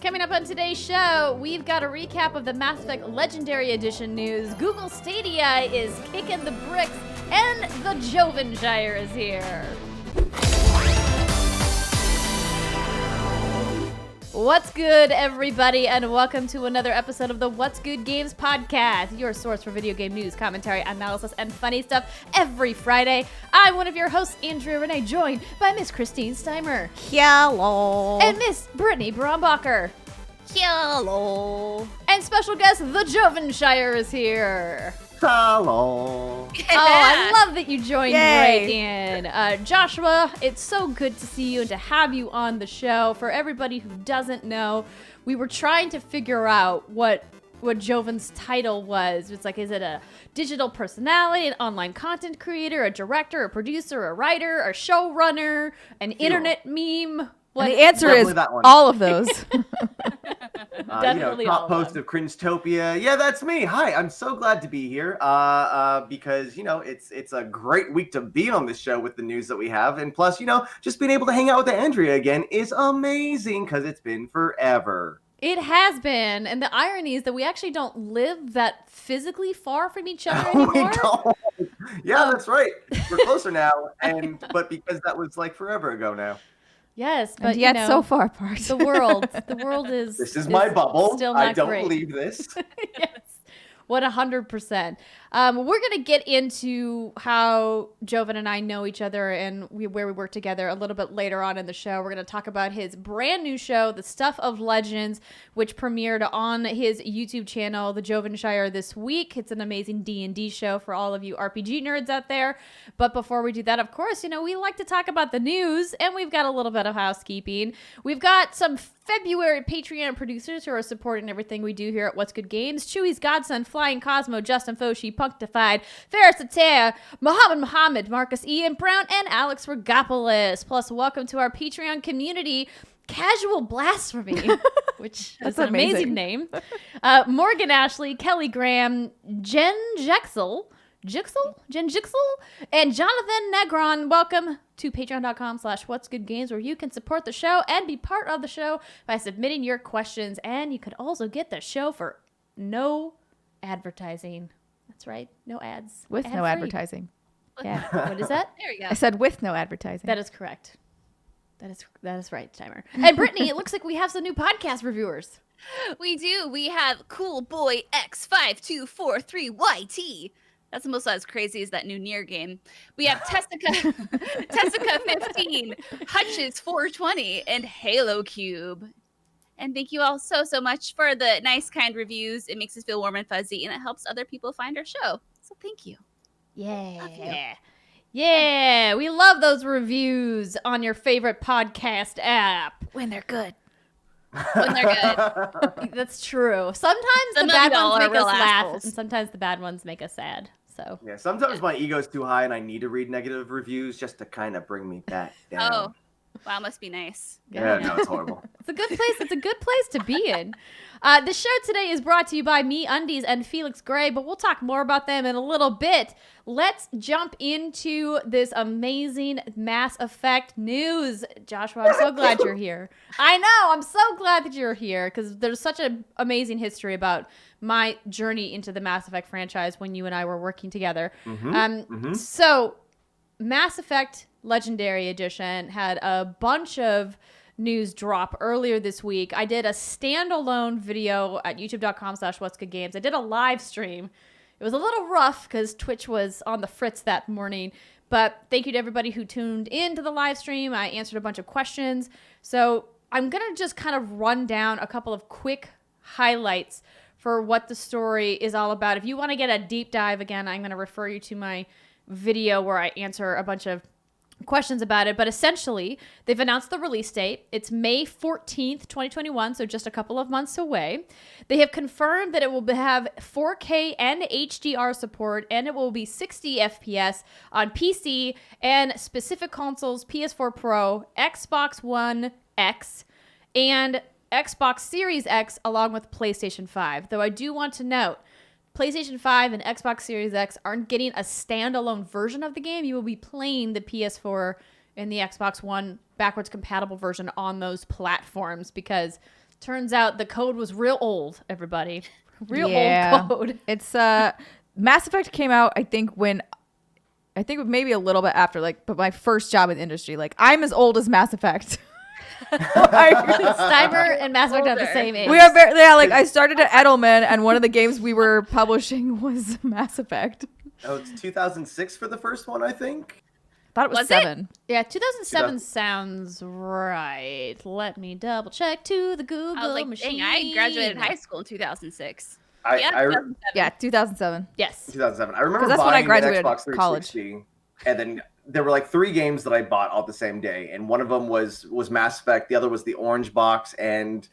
Coming up on today's show, we've got a recap of the Mass Effect Legendary Edition news. Google Stadia is kicking the bricks, and the Jovenshire is here. What's good, everybody, and welcome to another episode of the What's Good Games podcast, your source for video game news, commentary, analysis, and funny stuff every Friday. I'm one of your hosts, Andrea Renee, joined by Miss Christine Steimer. Hello. And Miss Brittany Brombacher. Hello. And special guest, the Jovenshire is here. Hello. Oh, I love that you joined Yay. right in. Joshua, it's so good to see you and to have you on the show. For everybody who doesn't know, we were trying to figure out what Joven's title was. It's like, is it a digital personality, an online content creator, a director, a producer, a writer, a showrunner, an internet meme? And the answer is that one. all of those. Definitely all top of post them. of Cringetopia. Yeah, that's me. Hi, I'm so glad to be here. Because it's a great week to be on this show with the news that we have, and plus, just being able to hang out with Andrea again is amazing because it's been forever. It has been, and the irony is that we actually don't live that physically far from each other anymore. We don't. Yeah, that's right. We're closer now, but because that was like forever ago now. Yes, but And yet so far apart. the world is. This is my bubble. Still not I don't great. believe this. Yes, 100%. We're gonna get into how Joven and I know each other and where we work together a little bit later on in the show. We're gonna talk about his brand new show, The Stuff of Legends, which premiered on his YouTube channel, The Jovenshire, this week. It's an amazing D&D show for all of you RPG nerds out there. But before we do that, of course, we like to talk about the news, and we've got a little bit of housekeeping. We've got some February Patreon producers who are supporting everything we do here at What's Good Games. Chewy's Godson, FlyinCosmo, Justin Foshee, Punkdefied, Faris Attieh, Mohammed Mohammed, Marcus Ian Brown, and Alex Rigopulos. Plus, welcome to our Patreon community, Casual Blasphemy, which is an amazing name. Morgan Ashley, Kelly Graham, Jen Jixel, and Jonathan Negron. Welcome to patreon.com/whatsgoodgames, where you can support the show and be part of the show by submitting your questions. And you could also get the show for no advertising. That's right. No ads. With no Ad-free. advertising. Yeah. What is that? There we go. I said with no advertising. That is correct. That is right, Steimer. And Brittany, it looks like we have some new podcast reviewers. We do. We have Cool Boy X5243YT. That's almost as crazy as that new Nier game. We have Tessica 15, Hutches 420, and Halo Cube. And thank you all so much for the nice, kind reviews. It makes us feel warm and fuzzy, and it helps other people find our show. So thank you. Yeah. Yeah, we love those reviews on your favorite podcast app. when they're good. When they're good. That's true. Sometimes Some the of bad y'all ones are make us real laugh, assholes. and sometimes the bad ones make us sad. So Yeah, sometimes my ego's too high and I need to read negative reviews just to kind of bring me back down. Oh, wow, must be nice. Yeah, no, it's horrible. it's a good place. It's a good place to be in. The show today is brought to you by Me Undies and Felix Gray, but we'll talk more about them in a little bit. Let's jump into this amazing Mass Effect news. Joshua, I'm so glad you're here. I know. I'm so glad that you're here because there's such an amazing history about my journey into the Mass Effect franchise when you and I were working together. So Mass Effect Legendary Edition had a bunch of news drop earlier this week. I did a standalone video at youtube.com/whatsgoodgames. I did a live stream. It was a little rough because Twitch was on the fritz that morning, but thank you to everybody who tuned into the live stream. I answered a bunch of questions. So I'm going to just kind of run down a couple of quick highlights for what the story is all about. If you want to get a deep dive, again, I'm going to refer you to my video where I answer a bunch of questions about it, but essentially they've announced the release date. It's May 14th, 2021, so just a couple of months away. They have confirmed that it will have 4K and HDR support, and it will be 60 FPS on PC and specific consoles, PS4 Pro, Xbox One X, and Xbox Series X, along with PlayStation 5. Though I do want to note, PlayStation 5 and Xbox Series X aren't getting a standalone version of the game. You will be playing the PS4 and the Xbox One backwards compatible version on those platforms because Turns out the code was real old, everybody. Real Yeah. old code. It's Mass Effect came out, I think maybe a little bit after, but my first job in the industry. Like, I'm as old as Mass Effect. Steimer and Mass Effect have the same age. We are I started at Edelman, and one of the games we were publishing was Mass Effect. Oh, it's 2006 for the first one, I think. Thought it was 7. Yeah, 2007 sounds right. Let me double check to the Google I was like, machine. dang, I graduated high school in 2006. I 2007. Yeah, 2007. Yes. 2007. I remember that's when I buying graduated the Xbox 360, and then there were like 3 games that I bought all the same day, and one of them was Mass Effect, the other was the Orange Box, and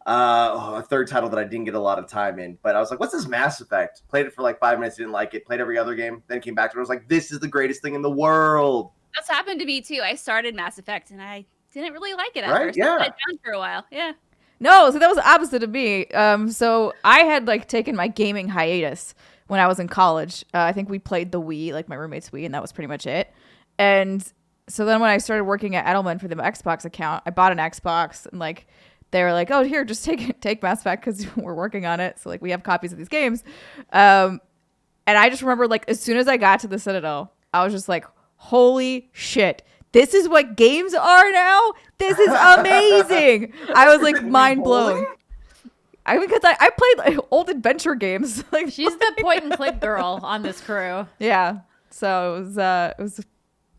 a third title that I didn't get a lot of time in. But I was like, what's this Mass Effect? Played it for like 5 minutes, didn't like it. Played every other game, then came back to it. I was like, this is the greatest thing in the world. That's happened to me too. I started Mass Effect and I didn't really like it at Right? first. Yeah. I put it down for a while. Yeah. No, so that was the opposite of me. So I had taken my gaming hiatus when I was in college. I think we played the Wii, like my roommate's Wii, and that was pretty much it. And so then when I started working at Edelman for the Xbox account, I bought an Xbox, and they were like, "Oh, here, just take Mass Effect because we're working on it. So we have copies of these games." And I just remember as soon as I got to the Citadel, I was just like, "Holy shit. This is what games are now? This is amazing." I was mind blown. I mean, because I played old adventure games. She's the point and click girl on this crew. Yeah. So it was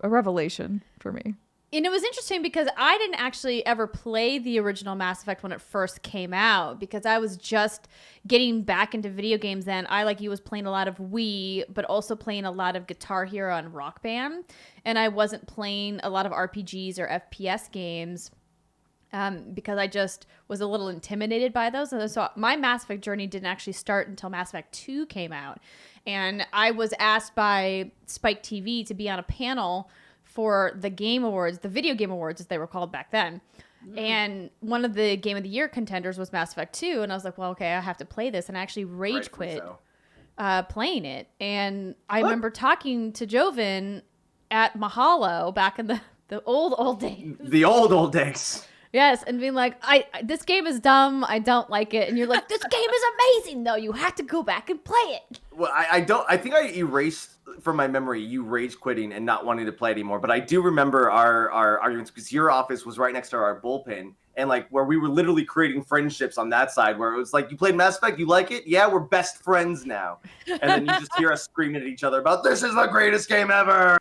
a revelation for me. And it was interesting because I didn't actually ever play the original Mass Effect when it first came out because I was just getting back into video games then. I, like you, was playing a lot of Wii, but also playing a lot of Guitar Hero and Rock Band. And I wasn't playing a lot of RPGs or FPS games because I just was a little intimidated by those. And so my Mass Effect journey didn't actually start until Mass Effect 2 came out. And I was asked by Spike TV to be on a panel for the Game Awards, the Video Game Awards as they were called back then. And one of the Game of the Year contenders was Mass Effect 2. And I was like, well, okay, I have to play this. And I actually rage quit playing it. And I remember talking to Joven at Mahalo back in the old days. The old days. Yes, and being like, this game is dumb. I don't like it. And you're like, this game is amazing, though. You have to go back and play it. Well, I think I erased from my memory you rage quitting and not wanting to play anymore. But I do remember our arguments because your office was right next to our bullpen. And where we were literally creating friendships on that side where it was like, you played Mass Effect, you like it? Yeah, we're best friends now. And then you just hear us screaming at each other about, this is the greatest game ever.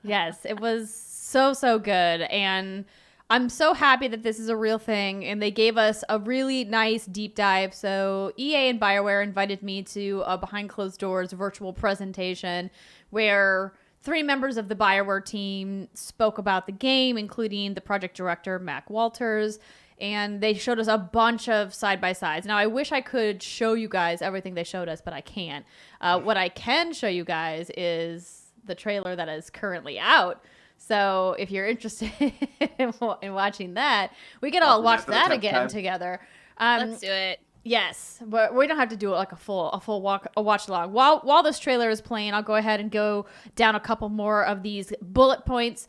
Yes, it was so good. And I'm so happy that this is a real thing, and they gave us a really nice deep dive. So EA and BioWare invited me to a behind closed doors virtual presentation where 3 members of the BioWare team spoke about the game, including the project director, Mac Walters, and they showed us a bunch of side-by-sides. Now, I wish I could show you guys everything they showed us, but I can't. What I can show you guys is the trailer that is currently out. So if you're interested in watching that, we can all watch that again together. Let's do it. Yes, but we don't have to do it a full watch along. While this trailer is playing, I'll go ahead and go down a couple more of these bullet points.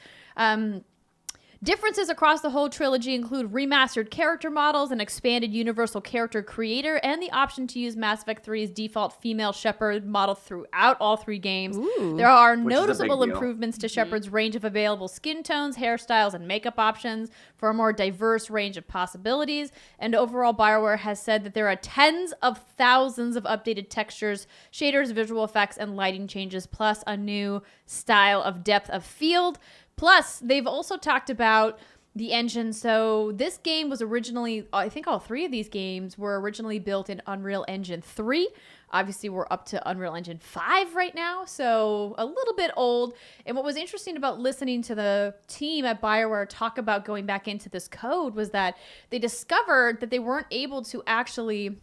Differences across the whole trilogy include remastered character models, an expanded universal character creator, and the option to use Mass Effect 3's default female Shepard model throughout all 3 games. Ooh. There are Which is a big noticeable deal. improvements to Shepard's range of available skin tones, hairstyles, and makeup options for a more diverse range of possibilities. And overall, BioWare has said that there are tens of thousands of updated textures, shaders, visual effects, and lighting changes, plus a new style of depth of field. Plus, they've also talked about the engine. So this game was originally, I think all 3 of these games were originally built in Unreal Engine 3. Obviously, we're up to Unreal Engine 5 right now, so a little bit old. And what was interesting about listening to the team at BioWare talk about going back into this code was that they discovered that they weren't able to actually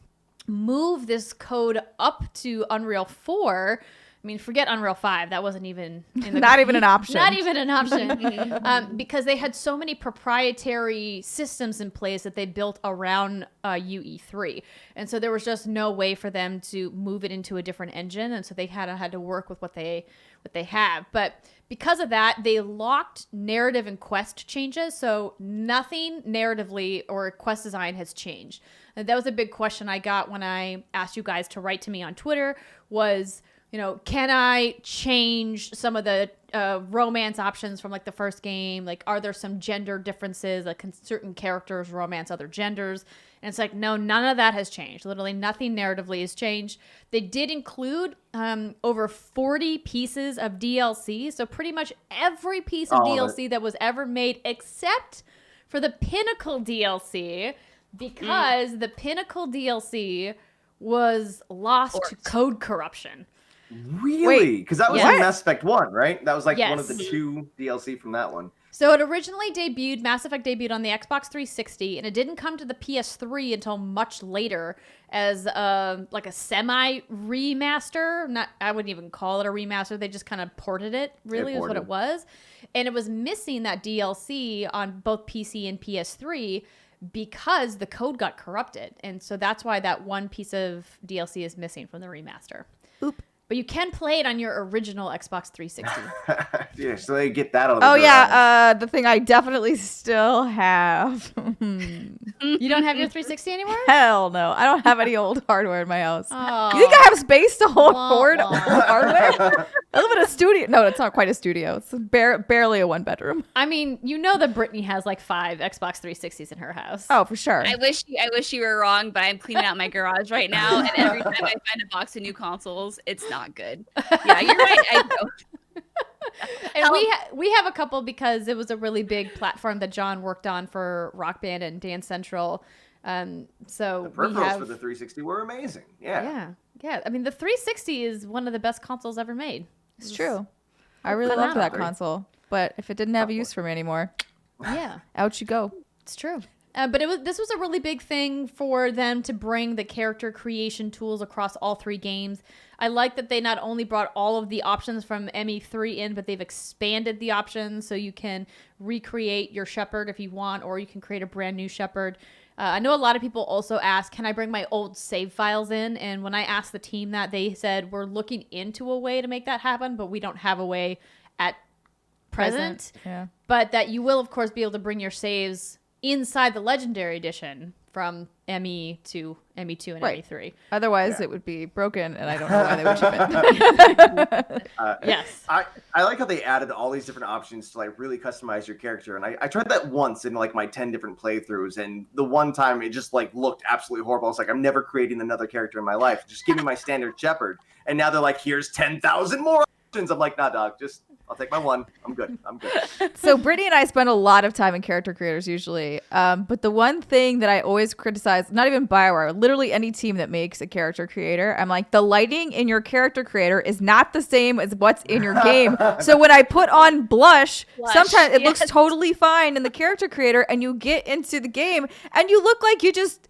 move this code up to Unreal 4 I mean, forget Unreal 5. That wasn't even in the Not even an option. Not even an option. Because they had so many proprietary systems in place that they built around UE3. And so there was just no way for them to move it into a different engine. And so they had to work with what they have. But because of that, they locked narrative and quest changes. So nothing narratively or quest design has changed. And that was a big question I got when I asked you guys to write to me on Twitter was, can I change some of the romance options from like the first game? Like, are there some gender differences? Like, can certain characters romance other genders? And it's like, no, none of that has changed. Literally nothing narratively has changed. They did include over 40 pieces of DLC. So pretty much every piece of DLC that was ever made except for the Pinnacle DLC, because the Pinnacle DLC was lost to code corruption. Really? Because that was in Mass Effect 1, right? That was like one of the Yes. 2 DLC from that one. So it originally Mass Effect debuted on the Xbox 360, and it didn't come to the PS3 until much later as like a semi-remaster. I wouldn't even call it a remaster. They just kind of ported it, really, is what it was. And it was missing that DLC on both PC and PS3 because the code got corrupted. And so that's why that one piece of DLC is missing from the remaster. Oop. But you can play it on your original Xbox 360. Yeah, so they get that on the the thing I definitely still have. You don't have your 360 anymore? Hell no. I don't have any old hardware in my house. Oh. You think I have space to hold Wah, hardware? wah. I live in a studio. No, it's not quite a studio. It's barely a 1-bedroom. I mean, that Brittany has like 5 Xbox 360s in her house. Oh, for sure. I wish you were wrong, but I'm cleaning out my garage right now, and every time I find a box of new consoles, it's not good. Yeah, you're right. I know. And we have a couple because it was a really big platform that John worked on for Rock Band and Dance Central. So The peripherals for the 360 were amazing. Yeah. Yeah. I mean, the 360 is one of the best consoles ever made. It's true. I really loved that phenomenal. console. But if it didn't have a use for me anymore, Yeah, out you go. it's true. But this was a really big thing for them to bring the character creation tools across all 3 games. I like that they not only brought all of the options from ME3 in, but they've expanded the options so you can recreate your shepherd if you want, or you can create a brand new shepherd. I know a lot of people also ask, can I bring my old save files in? And when I asked the team that, they said, we're looking into a way to make that happen, but we don't have a way at present. Yeah. But that you will, of course, be able to bring your saves inside the Legendary Edition from ME to ME2 and Right. ME3. Otherwise, it would be broken, and I don't know why they would ship it. Yes. I like how they added all these different options to like really customize your character. And I tried that once in like my 10 different playthroughs. And the one time it just like looked absolutely horrible. I was like, I'm never creating another character in my life. Just give me my standard shepherd. And now they're like, here's 10,000 more options. I'm like, nah, dog, I'll take my one. I'm good. So Brittany and I spend a lot of time in character creators usually. But the one thing that I always criticize, not even BioWare, literally any team that makes a character creator, I'm like, the lighting in your character creator is not the same as what's in your game. So when I put on blush sometimes it looks totally fine in the character creator, and you get into the game and you look like you just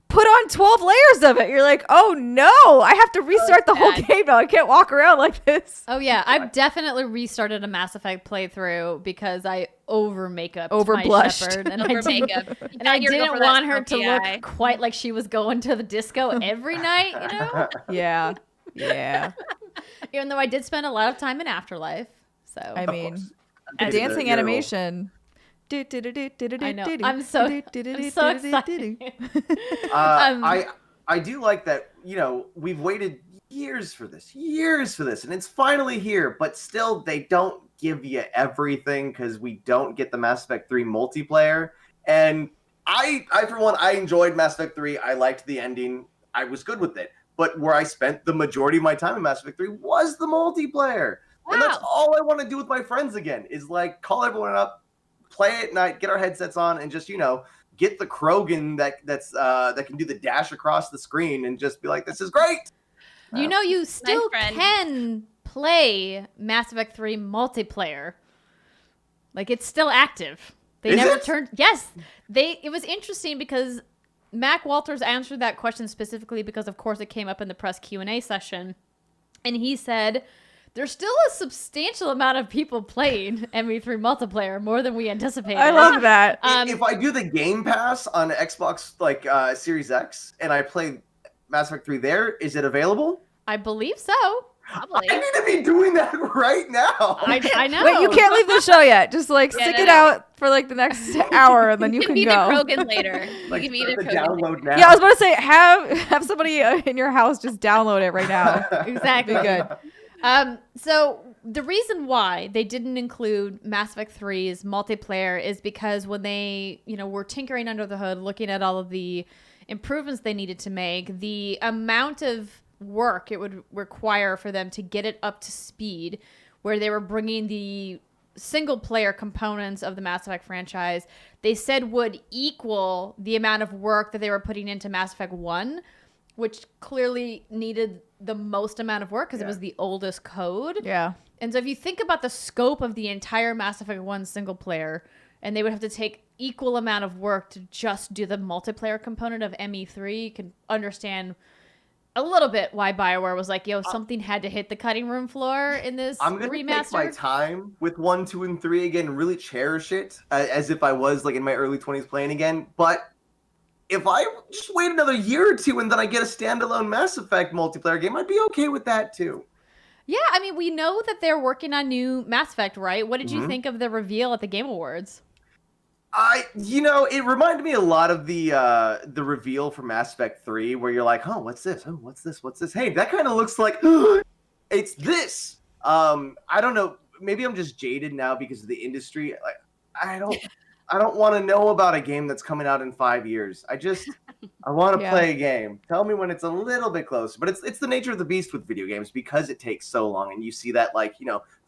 put on 12 layers of it. You're like, oh no, I have to restart the whole game now. I can't walk around like this. Oh yeah, I've definitely restarted a Mass Effect playthrough because I over makeup Over blushed. shepherd, and Over I makeup. and I You're going didn't for that want her to smoky look eye. quite like she was going to the disco every night, you know. Yeah. Even though I did spend a lot of time in Afterlife, so I mean, course. the As dancing you're- animation. I know. I'm so excited. I do like that, we've waited years for this, and it's finally here, but still they don't give you everything because we don't get the Mass Effect 3 multiplayer. And I for one, I enjoyed Mass Effect 3. I liked the ending. I was good with it. But where I spent the majority of my time in Mass Effect 3 was the multiplayer. And that's Wow. all I want to do with my friends again, is like call everyone up, play at night, get our headsets on, and just, get the Krogan that can do the dash across the screen and just be like, this is great. You still friend. can play Mass Effect 3 multiplayer. Like, it's still active. They Is never it? turned. Yes, it was interesting because Mac Walters answered that question specifically because, of course, it came up in the press Q&A session. And he said, there's still a substantial amount of people playing ME3 multiplayer, more than we anticipated. I love that. If I do the Game Pass on Xbox Series X and I play Mass Effect 3 there, is it available? I believe so. Probably. I need to be doing that right now. I know. Wait, you can't leave the show yet. Just like stick it out for like the next hour, and then you can meet go. Krogan later. Like, You can meet start a the Krogan. download now. Yeah, I was about to say have somebody in your house just download it right now. Exactly. Be good. So the reason why they didn't include Mass Effect 3's multiplayer is because when they, were tinkering under the hood, looking at all of the improvements they needed to make, the amount of work it would require for them to get it up to speed, where they were bringing the single player components of the Mass Effect franchise, they said would equal the amount of work that they were putting into Mass Effect 1, which clearly needed the most amount of work because it was the oldest code. Yeah. And so if you think about the scope of the entire Mass Effect 1 single player, and they would have to take equal amount of work to just do the multiplayer component of ME3, you can understand a little bit why BioWare was like, something had to hit the cutting room floor in this I'm gonna remaster. take my time with 1, 2, and 3 again, and really cherish it as if I was like in my early 20s playing again. But if I just wait another year or two and then I get a standalone Mass Effect multiplayer game, I'd be okay with that too. Yeah, I mean, we know that they're working on new Mass Effect, right? What did you think of the reveal at the Game Awards? It reminded me a lot of the reveal for Mass Effect 3, where you're like, oh, what's this? Oh, what's this? What's this? Hey, that kind of looks like it's this. I don't know. Maybe I'm just jaded now because of the industry. Like, I don't want to know about a game that's coming out in 5 years. I want to play a game. Tell me when it's a little bit closer. But it's the nature of the beast with video games because it takes so long, and you see that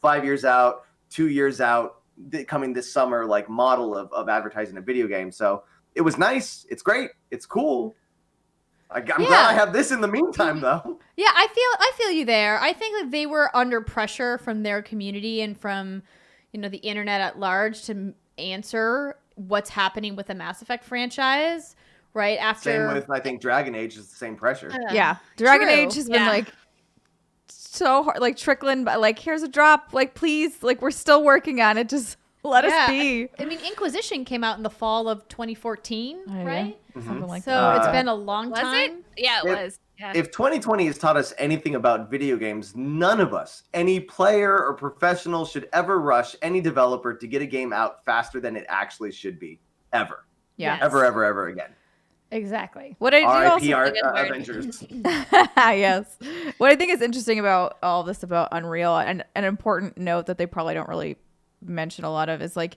5 years out, 2 years out. Coming this summer, like model of advertising a video game. So it was nice. It's great. It's cool. I'm glad I have this in the meantime, though. Yeah, I feel you there. I think that they were under pressure from their community and from the internet at large to answer what's happening with the Mass Effect franchise. Right after, same with I think Dragon Age is the same pressure. Yeah, Dragon True. Age has been like so hard, like trickling, but like here's a drop, like please, like we're still working on it, just let us be. I mean, Inquisition came out in the fall of 2014, right? Something like So that. it's been a long Was time. it? Yeah, it was. Yeah. If 2020 has taught us anything about video games, none of us, any player or professional, should ever rush any developer to get a game out faster than it actually should be, ever. Yeah. Ever again. Exactly. What I do also R.I.P. Avengers. yes. What I think is interesting about all this about Unreal, and an important note that they probably don't really mention a lot of, is like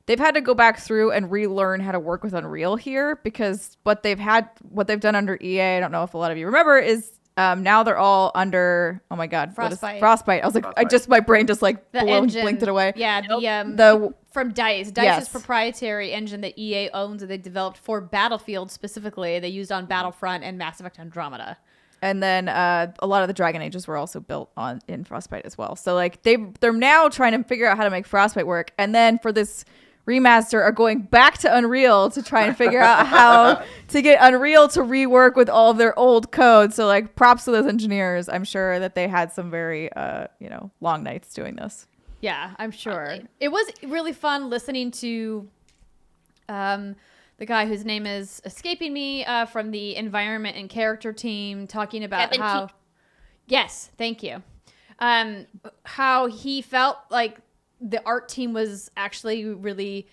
they've had to go back through and relearn how to work with Unreal here, because what they've done under EA, I don't know if a lot of you remember, is now they're all under, oh my god, Frostbite. Frostbite. I was like, my brain just like The engine. blinked it away. Yeah, The from DICE. DICE's proprietary engine that EA owns and they developed for Battlefield specifically. They used on Battlefront and Mass Effect Andromeda. And then a lot of the Dragon Ages were also built in Frostbite as well. So like they're now trying to figure out how to make Frostbite work. And then for this remaster are going back to Unreal to try and figure out how to get Unreal to rework with all of their old code. So like props to those engineers. I'm sure that they had some very long nights doing this. Yeah, I'm sure. Probably. It was really fun listening to the guy whose name is escaping me from the environment and character team talking about Kevin how... Keek. Yes, thank you. How he felt like the art team was actually really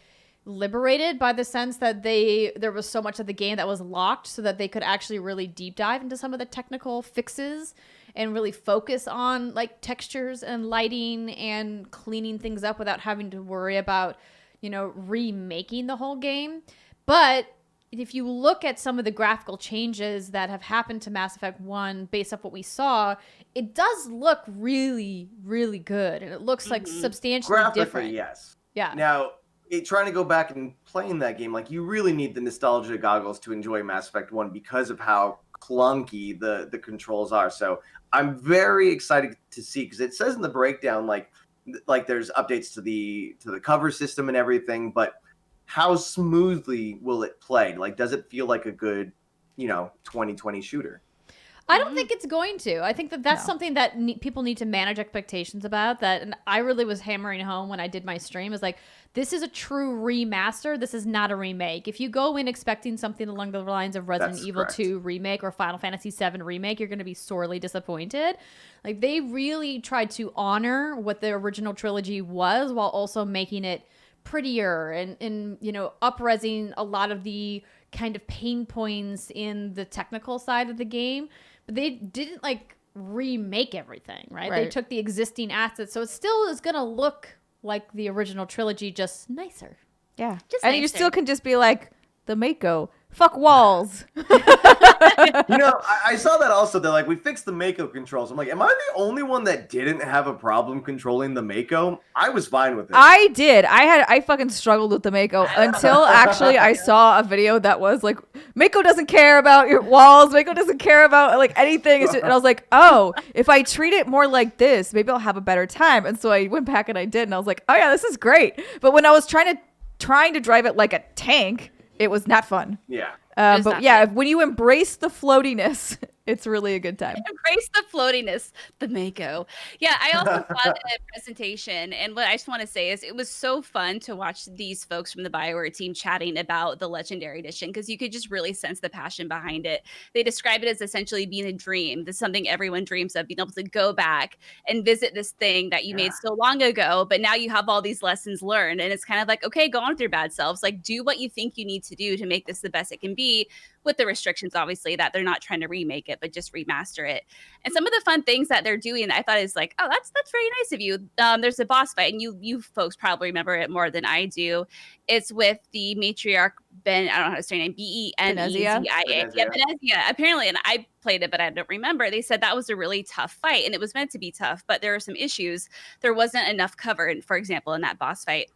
liberated by the sense that there was so much of the game that was locked, so that they could actually really deep dive into some of the technical fixes and really focus on like textures and lighting and cleaning things up without having to worry about remaking the whole game. But if you look at some of the graphical changes that have happened to Mass Effect 1 based off what we saw, it does look really, really good. And it looks like substantially Graphically, different. yes. Yeah. Now, trying to go back and playing that game, like you really need the nostalgia goggles to enjoy Mass Effect 1 because of how clunky the controls are. So I'm very excited to see, because it says in the breakdown, like there's updates to the cover system and everything, but how smoothly will it play? Like, does it feel like a good 2020 shooter? I don't think it's going to. I think that's something that people need to manage expectations about. And I really was hammering home when I did my stream is like, this is a true remaster. This is not a remake. If you go in expecting something along the lines of Resident Evil 2 remake or Final Fantasy 7 remake, you're going to be sorely disappointed. Like, they really tried to honor what the original trilogy was while also making it prettier and you know, up-resing a lot of the kind of pain points in the technical side of the game. But they didn't like remake everything, right? They took the existing assets, so it still is gonna look like the original trilogy, just nicer. Yeah, just and nicer. you still can just be like the Mako. Fuck walls. You know, I saw that also. They're like, we fixed the Mako controls. I'm like, am I the only one that didn't have a problem controlling the Mako? I was fine with it. I did. I fucking struggled with the Mako until actually I saw a video that was like, Mako doesn't care about your walls. Mako doesn't care about like anything. It's just, and I was like, oh, if I treat it more like this, maybe I'll have a better time. And so I went back and I did, and I was like, oh yeah, this is great. But when I was trying to drive it like a tank, it was not fun. Yeah. But yeah, when you embrace the floatiness, it's really a good time. Embrace the floatiness, the Mako. Yeah, I also saw the presentation, and what I just want to say is it was so fun to watch these folks from the BioWare team chatting about the Legendary Edition, because you could just really sense the passion behind it. They describe it as essentially being a dream. This is something everyone dreams of, being able to go back and visit this thing that you made so long ago, but now you have all these lessons learned, and it's kind of like, okay, go on with your bad selves. Like, do what you think you need to do to make this the best it can be, with the restrictions, obviously, that they're not trying to remake it, but just remaster it. And some of the fun things that they're doing that I thought is like, oh, that's very nice of you. There's a boss fight, and you folks probably remember it more than I do. It's with the matriarch Ben, I don't know how to say her name, Benezia. Yeah, Benezia. Apparently, and I played it, but I don't remember. They said that was a really tough fight, and it was meant to be tough, but there were some issues. There wasn't enough cover, for example, in that boss fight.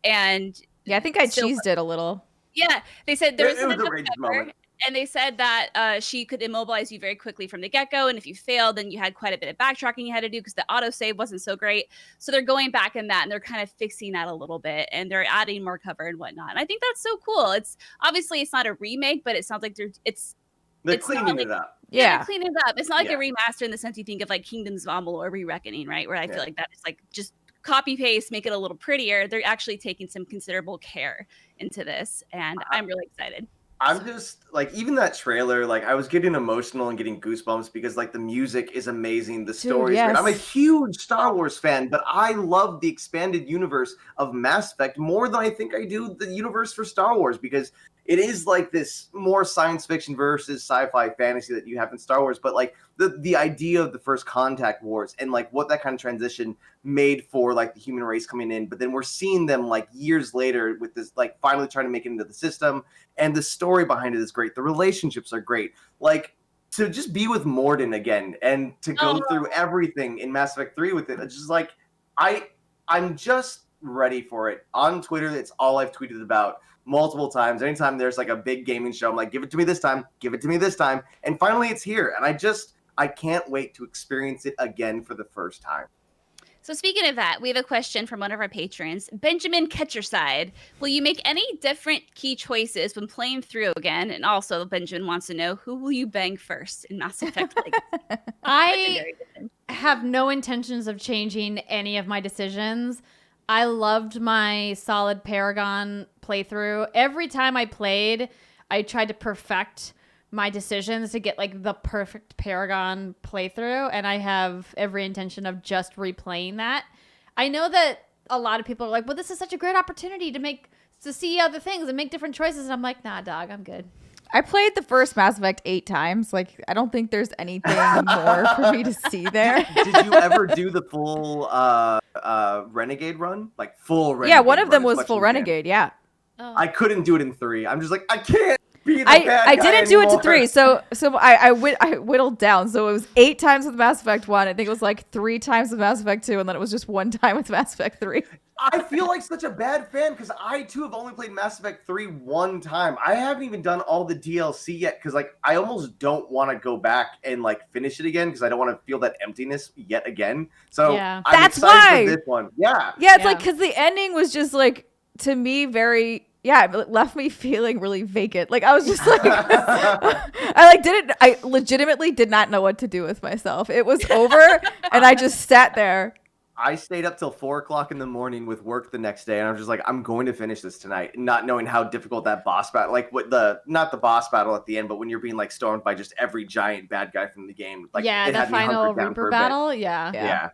And yeah, I think I cheesed it a little. Yeah, they said there wasn't enough cover. Moment. And they said that she could immobilize you very quickly from the get-go. And if you failed, then you had quite a bit of backtracking you had to do because the autosave wasn't so great. So they're going back in that, and they're kind of fixing that a little bit. And they're adding more cover and whatnot. And I think that's so cool. It's obviously it's not a remake, but it sounds like they're cleaning it up. Yeah, they're cleaning it up. It's not like a remaster in the sense you think of like Kingdoms of Amalur or Re-Reckoning, right? Where I feel like that is like just copy-paste, make it a little prettier. They're actually taking some considerable care into this. And I'm really excited. I'm just like, even that trailer, like I was getting emotional and getting goosebumps because like the music is amazing, the story is great. I'm a huge Star Wars fan, but I love the expanded universe of Mass Effect more than I think I do the universe for Star Wars, because it is like this more science fiction versus sci-fi fantasy that you have in Star Wars, but like the idea of the First Contact Wars and like what that kind of transition made for like the human race coming in, but then we're seeing them like years later with this like finally trying to make it into the system, and the story behind it is great. The relationships are great. Like to just be with Morden again and to go through everything in Mass Effect 3 with it, it's just like I'm just ready for it. On Twitter, it's all I've tweeted about multiple times. Anytime there's like a big gaming show, I'm like, give it to me this time, give it to me this time. And finally it's here. And I can't wait to experience it again for the first time. So speaking of that, we have a question from one of our patrons, Benjamin Ketcherside. Will you make any different key choices when playing through again? And also, Benjamin wants to know, who will you bang first in Mass Effect Legacy? I have no intentions of changing any of my decisions. I loved my Solid Paragon playthrough. Every time I played, I tried to perfect my decisions to get like the perfect Paragon playthrough, and I have every intention of just replaying that. I know that a lot of people are like, well, this is such a great opportunity to see other things and make different choices, and I'm like, nah, dog, I'm good. I played the first Mass Effect 8 times. Like, I don't think there's anything more for me to see there. Did you ever do the full Renegade run? Like full Renegade? Yeah, one of them was full Renegade, yeah. Oh. I couldn't do it in 3. I'm just like, I can't be the bad guy I didn't do it anymore. to 3, so I whittled down. So it was 8 times with Mass Effect 1. I think it was like 3 times with Mass Effect 2, and then it was just 1 time with Mass Effect 3. I feel like such a bad fan because I too have only played Mass Effect 3 one time. I haven't even done all the DLC yet because like I almost don't want to go back and like finish it again because I don't want to feel that emptiness yet again. So yeah. I'm That's excited why for this one. Yeah. Yeah, it's like because the ending was just like, to me, very it left me feeling really vacant. Like I was just like, I legitimately did not know what to do with myself. It was over and I just sat there. I stayed up till 4:00 in the morning with work the next day, and I was just like, I'm going to finish this tonight, not knowing how difficult that boss battle, like not the boss battle at the end, but when you're being like stormed by just every giant bad guy from the game. Like, yeah, it the had me final hunkered down for Reaper a bit. battle. Yeah.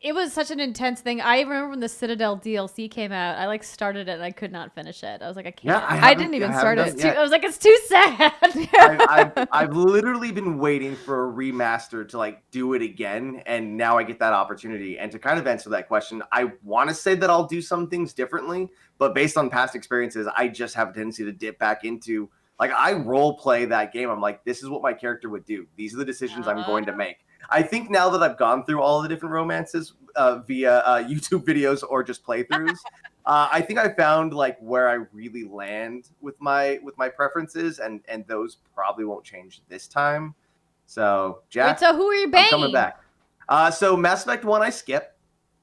It was such an intense thing. I remember when the Citadel DLC came out, I like started it and I could not finish it. I was like, I can't. Yeah, I didn't even start it. I was like, it's too sad. I've literally been waiting for a remaster to like do it again, and now I get that opportunity. And to kind of answer that question, I want to say that I'll do some things differently, but based on past experiences, I just have a tendency to dip back into, like, I role play that game. I'm like, this is what my character would do. These are the decisions I'm going to make. I think now that I've gone through all the different romances via YouTube videos or just playthroughs, I think I found like where I really land with my preferences, and those probably won't change this time. So, Jack, Wait, so who are you banging? I'm coming back. So Mass Effect 1 I skip.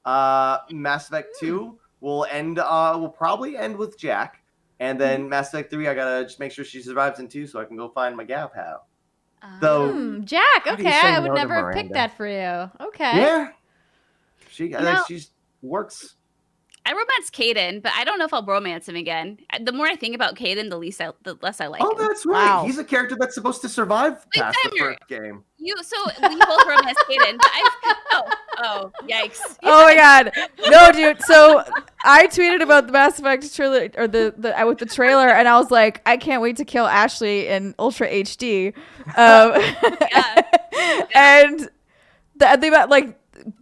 Mass Effect 2 will probably end with Jack, and then Mass Effect 3 I gotta just make sure she survives in 2 so I can go find my gal pal. So Jack, how do you okay, say I would no to never have Miranda? picked that for you. Okay. Yeah, she know- she's works. I romanced Caden, but I don't know if I'll romance him again. The more I think about Caden, the less I like Oh, him. that's right. Wow. He's a character that's supposed to survive Wait, past the Steimer. first game. So we both romanced Caden. But oh, yikes. Oh my god, no, dude. So I tweeted about the Mass Effect trailer or the with the trailer, and I was like, I can't wait to kill Ashley in Ultra HD. And like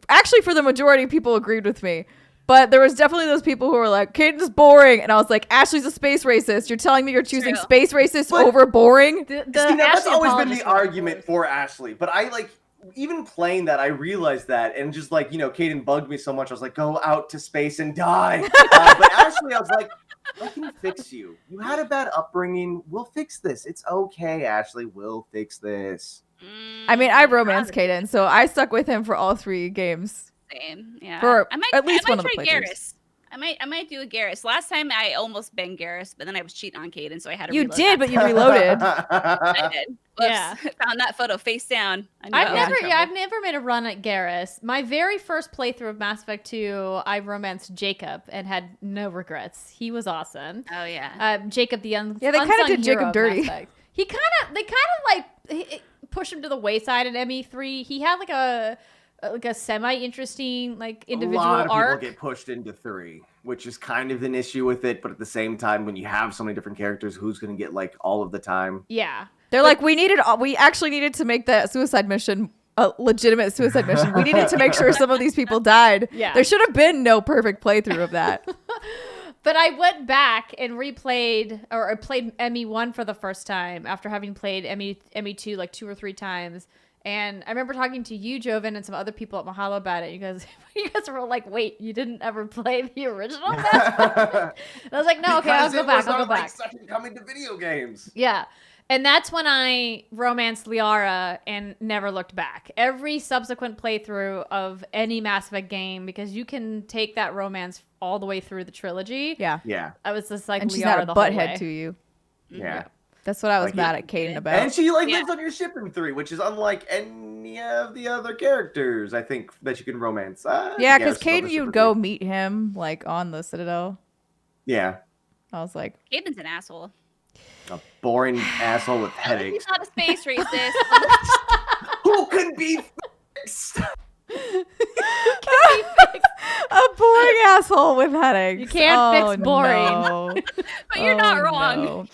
actually for the majority of people agreed with me. But there was definitely those people who were like, Caden's boring. And I was like, Ashley's a space racist. You're telling me you're choosing True. space racist over boring? See, that's Ashley always been apologist the was argument for Ashley. But I like, even playing that, I realized that. And just like, Caden bugged me so much. I was like, go out to space and die. But Ashley, I was like, I can fix you. You had a bad upbringing. We'll fix this. It's okay, Ashley. We'll fix this. I mean, I romanced Caden, so I stuck with him for all 3 games. Same. Yeah. For I might, at least I might one of the try playthroughs. Garrus. I might do a Garrus. Last time I almost banged Garrus, but then I was cheating on Caden, so I had to You reload did, that. but you reloaded. I did. Whoops. Yeah. Found that photo face down. I knew I've I was in trouble. I've never made a run at Garrus. My very first playthrough of Mass Effect 2, I romanced Jacob and had no regrets. He was awesome. Oh yeah. Jacob, the Yeah, they kinda unsung did hero Jacob of dirty. Mass Effect. They kind of pushed him to the wayside in ME3. He had like a semi-interesting like individual A lot of arc. people get pushed into 3, which is kind of an issue with it. But at the same time, when you have so many different characters, who's going to get like all of the time? Yeah. They're like, we actually needed to make that suicide mission a legitimate suicide mission. We needed to make sure some of these people died. Yeah. There should have been no perfect playthrough of that. But I went back and replayed or played ME1 for the first time after having played ME2 like 2 or 3 times. And I remember talking to you, Joven, and some other people at Mahalo about it. You guys were like, wait, you didn't ever play the original Mass Effect? And I was like, no, okay, I'll go back. I'll go back. Second coming to video games. Yeah. And that's when I romanced Liara and never looked back. Every subsequent playthrough of any Mass Effect game, because you can take that romance all the way through the trilogy. Yeah. Yeah. I was just like, And she's Liara not a the whole way. butthead to you. Yeah. That's what I was Like mad it- at Caden about. And she Yeah. lives on your ship in 3, which is unlike any of the other characters, I think, that you can romance. Yeah, because Garrus is on the Caden, ship you'd in go 3. meet him like on the Citadel. Yeah. I was like, Caden's an asshole. A boring asshole with He's headaches. not a space racist. Who can be fixed? a boring asshole with headaches. You can't fix boring. No. But you're not wrong. No.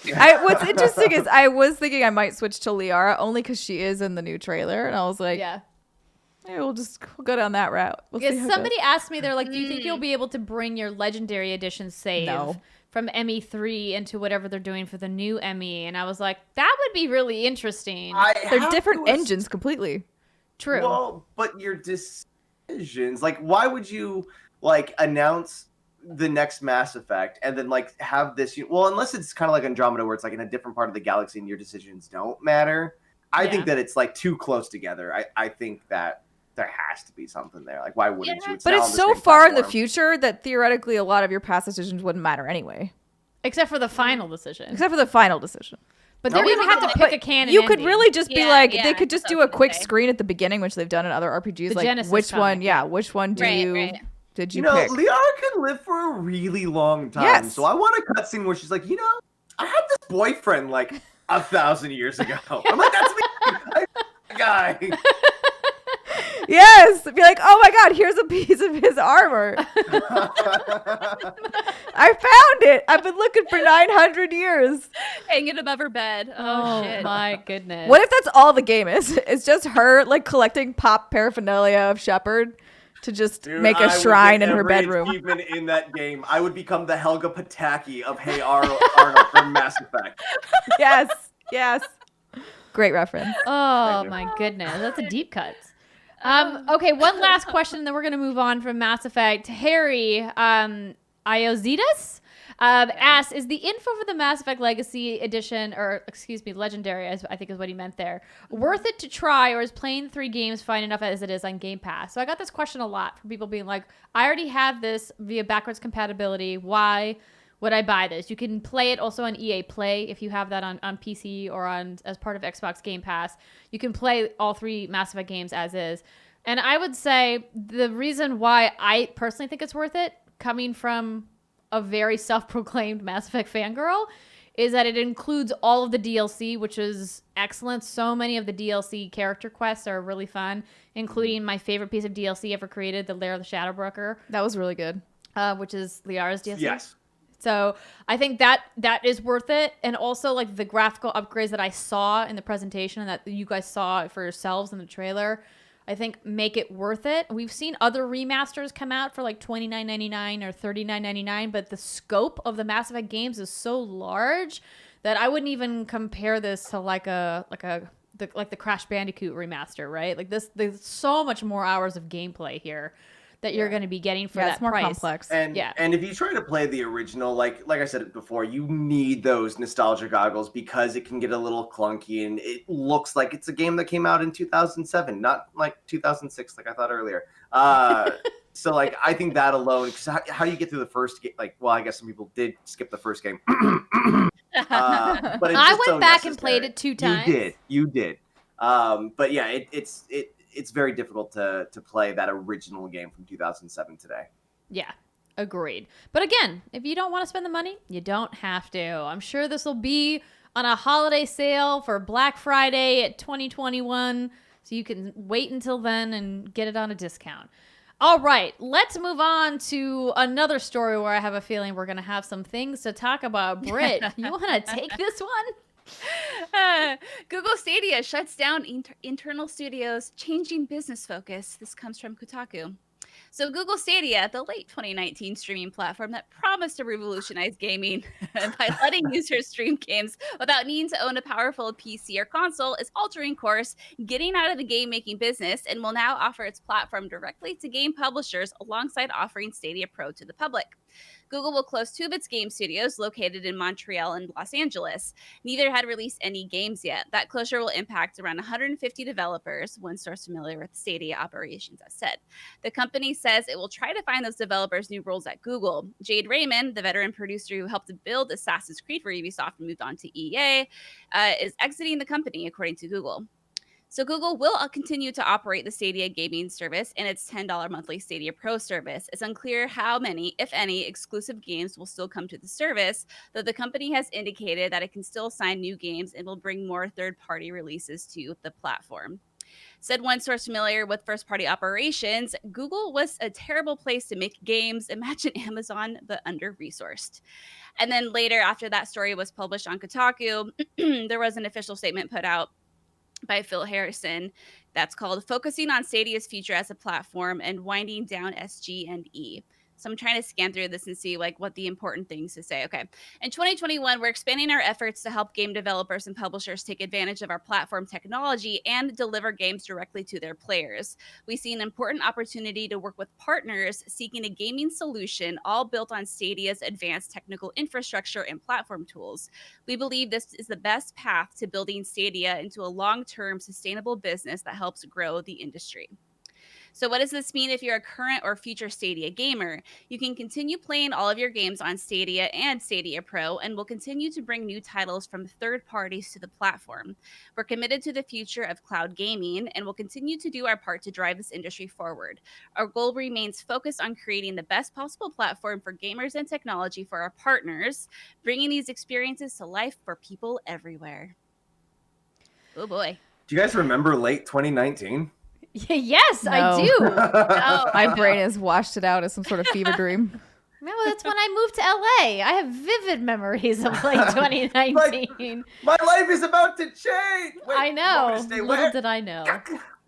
What's interesting is I was thinking I might switch to Liara only because she is in the new trailer, and I was like, Yeah. hey, we'll go down that route. We'll see Because how it somebody goes. asked me, they're like, do you think you'll be able to bring your Legendary Edition save No. from ME3 into whatever they're doing for the new ME? And I was like, that would be really interesting. They're different engines completely. True. Well, but your decisions, like, why would you like announce the next Mass Effect and then like have this? Well, unless it's kind of like Andromeda, where it's like in a different part of the galaxy and your decisions don't matter. I think that it's like too close together. I think that there has to be something there. Like, why wouldn't you? But now it's on the so same far in the platform. future that theoretically a lot of your past decisions wouldn't matter anyway. Except for the final decision. Except for the final decision. But they're No, going to have to pick a canon You could ending. really just be Yeah, like, yeah, they could just that's do what I a was quick gonna say. screen at the beginning, which they've done in other RPGs. The Like, Genesis which one? comic, Yeah, which one Right. did you You know, pick? Liara can live for a really long time. Yes. So I want a cutscene where she's like, you know, I had this boyfriend like 1,000 years ago. I'm like, that's me. Guy. Yes, be like, oh my god, here's a piece of his armor. I found it. I've been looking for 900 years. Hanging above her bed. Oh, Shit. my goodness. What if that's all the game is? It's just her like collecting pop paraphernalia of Shepard to just Dude, make I a would shrine get in her every bedroom. achievement in that game. I would become the Helga Pataki of Hey Arnold from Mass Effect. Yes. Great reference. Oh Thank you. my goodness, that's a deep cut. Okay, one last question, and then we're gonna move on from Mass Effect. Harry, Iozidas, asks, is the info for the Mass Effect Legacy Edition, or excuse me, Legendary, I think is what he meant there, worth it to try, or is playing 3 games fine enough as it is on Game Pass? So I got this question a lot from people being like, I already have this via backwards compatibility. Why would I buy this? You can play it also on EA Play if you have that on PC or on as part of Xbox Game Pass. You can play all 3 Mass Effect games as is. And I would say the reason why I personally think it's worth it, coming from a very self-proclaimed Mass Effect fangirl, is that it includes all of the DLC, which is excellent. So many of the DLC character quests are really fun, including my favorite piece of DLC ever created, the Lair of the Shadowbroker, That was really good. which is Liara's DLC. Yes. So I think that is worth it. And also like the graphical upgrades that I saw in the presentation and that you guys saw for yourselves in the trailer, I think make it worth it. We've seen other remasters come out for like $29.99 or $39.99, but the scope of the Mass Effect games is so large that I wouldn't even compare this to like the Crash Bandicoot remaster, right? Like this, there's so much more hours of gameplay here that you're going to be getting for that it's more price. complex. And if you try to play the original, like I said before, you need those nostalgia goggles because it can get a little clunky and it looks like it's a game that came out in 2007, not like 2006, like I thought earlier. So like I think that alone, because how do you get through the first game? Like, well, I guess some people did skip the first game, but it's I just went so back and necessary. played it 2 times. You did. But yeah, it's very difficult to play that original game from 2007 today. Yeah, agreed. But again, if you don't want to spend the money, you don't have to. I'm sure this will be on a holiday sale for Black Friday at 2021, so you can wait until then and get it on a discount. All right, let's move on to another story where I have a feeling we're going to have some things to talk about. Britt, you want to take this one? Google Stadia shuts down internal studios, changing business focus. This comes from Kotaku. So Google Stadia, the late 2019 streaming platform that promised to revolutionize gaming by letting users stream games without needing to own a powerful PC or console, is altering course, getting out of the game-making business, and will now offer its platform directly to game publishers alongside offering Stadia Pro to the public. Google will close 2 of its game studios located in Montreal and Los Angeles. Neither had released any games yet. That closure will impact around 150 developers, one source familiar with Stadia operations has said. The company says it will try to find those developers new roles at Google. Jade Raymond, the veteran producer who helped to build Assassin's Creed for Ubisoft and moved on to EA, is exiting the company, according to Google. So Google will continue to operate the Stadia gaming service and its $10 monthly Stadia Pro service. It's unclear how many, if any, exclusive games will still come to the service, though the company has indicated that it can still sign new games and will bring more third-party releases to the platform. Said one source familiar with first-party operations, Google was a terrible place to make games. Imagine Amazon, but under-resourced. And then later, after that story was published on Kotaku, there was an official statement put out by Phil Harrison that's called Focusing on Stadia's Future as a Platform and Winding Down SG&E. So I'm trying to scan through this and see like what the important things to say. Okay. In 2021, we're expanding our efforts to help game developers and publishers take advantage of our platform technology and deliver games directly to their players. We see an important opportunity to work with partners seeking a gaming solution all built on Stadia's advanced technical infrastructure and platform tools. We believe this is the best path to building Stadia into a long-term sustainable business that helps grow the industry. So what does this mean if you're a current or future Stadia gamer? You can continue playing all of your games on Stadia and Stadia Pro, and will continue to bring new titles from third parties to the platform. We're committed to the future of cloud gaming and will continue to do our part to drive this industry forward. Our goal remains focused on creating the best possible platform for gamers and technology for our partners, bringing these experiences to life for people everywhere. Oh boy. Do you guys remember late 2019? Yes, I No. do. No. My brain has washed it out as some sort of fever dream. No, that's when I moved to LA. I have vivid memories of late 2019. My life is about to change. Wait, I you want know. me to stay Little where? did I know.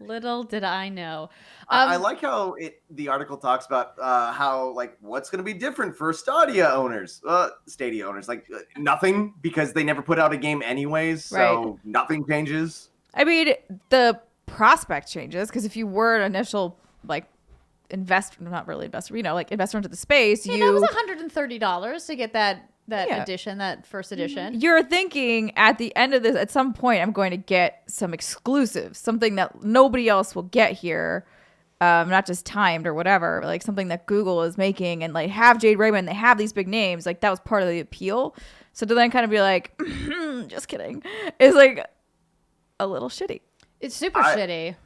Little did I know. I like how the article talks about how like what's going to be different for Stadia owners, Stadia owners, like nothing, because they never put out a game anyways, so nothing changes. I mean, the prospect changes because if you were an initial like investor, not really investor, like investor into the space, Yeah, that was $130 to get that edition, that first edition. You're thinking at the end of this, at some point, I'm going to get some exclusives, something that nobody else will get here, not just timed or whatever, like something that Google is making, and like have Jade Raymond, they have these big names, like that was part of the appeal. So to then kind of be like, just kidding, is like a little shitty. It's super shitty.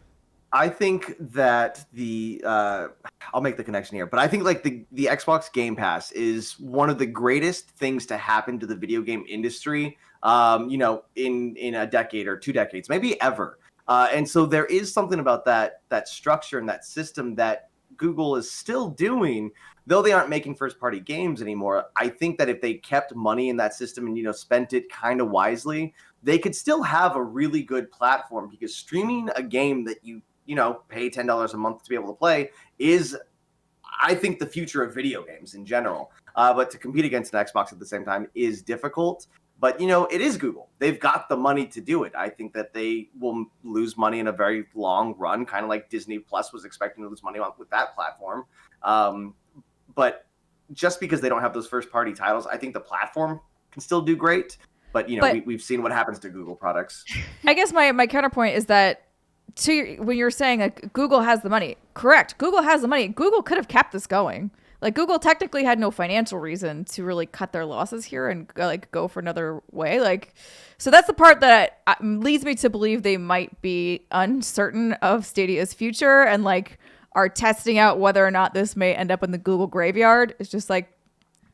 I think that I'll make the connection here, but I think like the Xbox Game Pass is one of the greatest things to happen to the video game industry, in a decade or 2 decades, maybe ever. And so there is something about that structure and that system that Google is still doing, though they aren't making first-party games anymore. I think that if they kept money in that system and, spent it kind of wisely, they could still have a really good platform, because streaming a game that you pay $10 a month to be able to play is, I think, the future of video games in general. But to compete against an Xbox at the same time is difficult. But, it is Google. They've got the money to do it. I think that they will lose money in a very long run, kind of like Disney Plus was expecting to lose money on with that platform. But just because they don't have those first-party titles, I think the platform can still do great. But, we've seen what happens to Google products. I guess my counterpoint is that when you're saying like Google has the money, correct? Google has the money. Google could have kept this going. Like Google technically had no financial reason to really cut their losses here and go for another way. Like, so that's the part that leads me to believe they might be uncertain of Stadia's future and like are testing out whether or not this may end up in the Google graveyard. It's just like,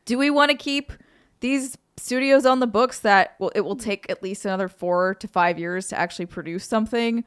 do we want to keep these studios on the books that it will take at least another 4 to 5 years to actually produce something?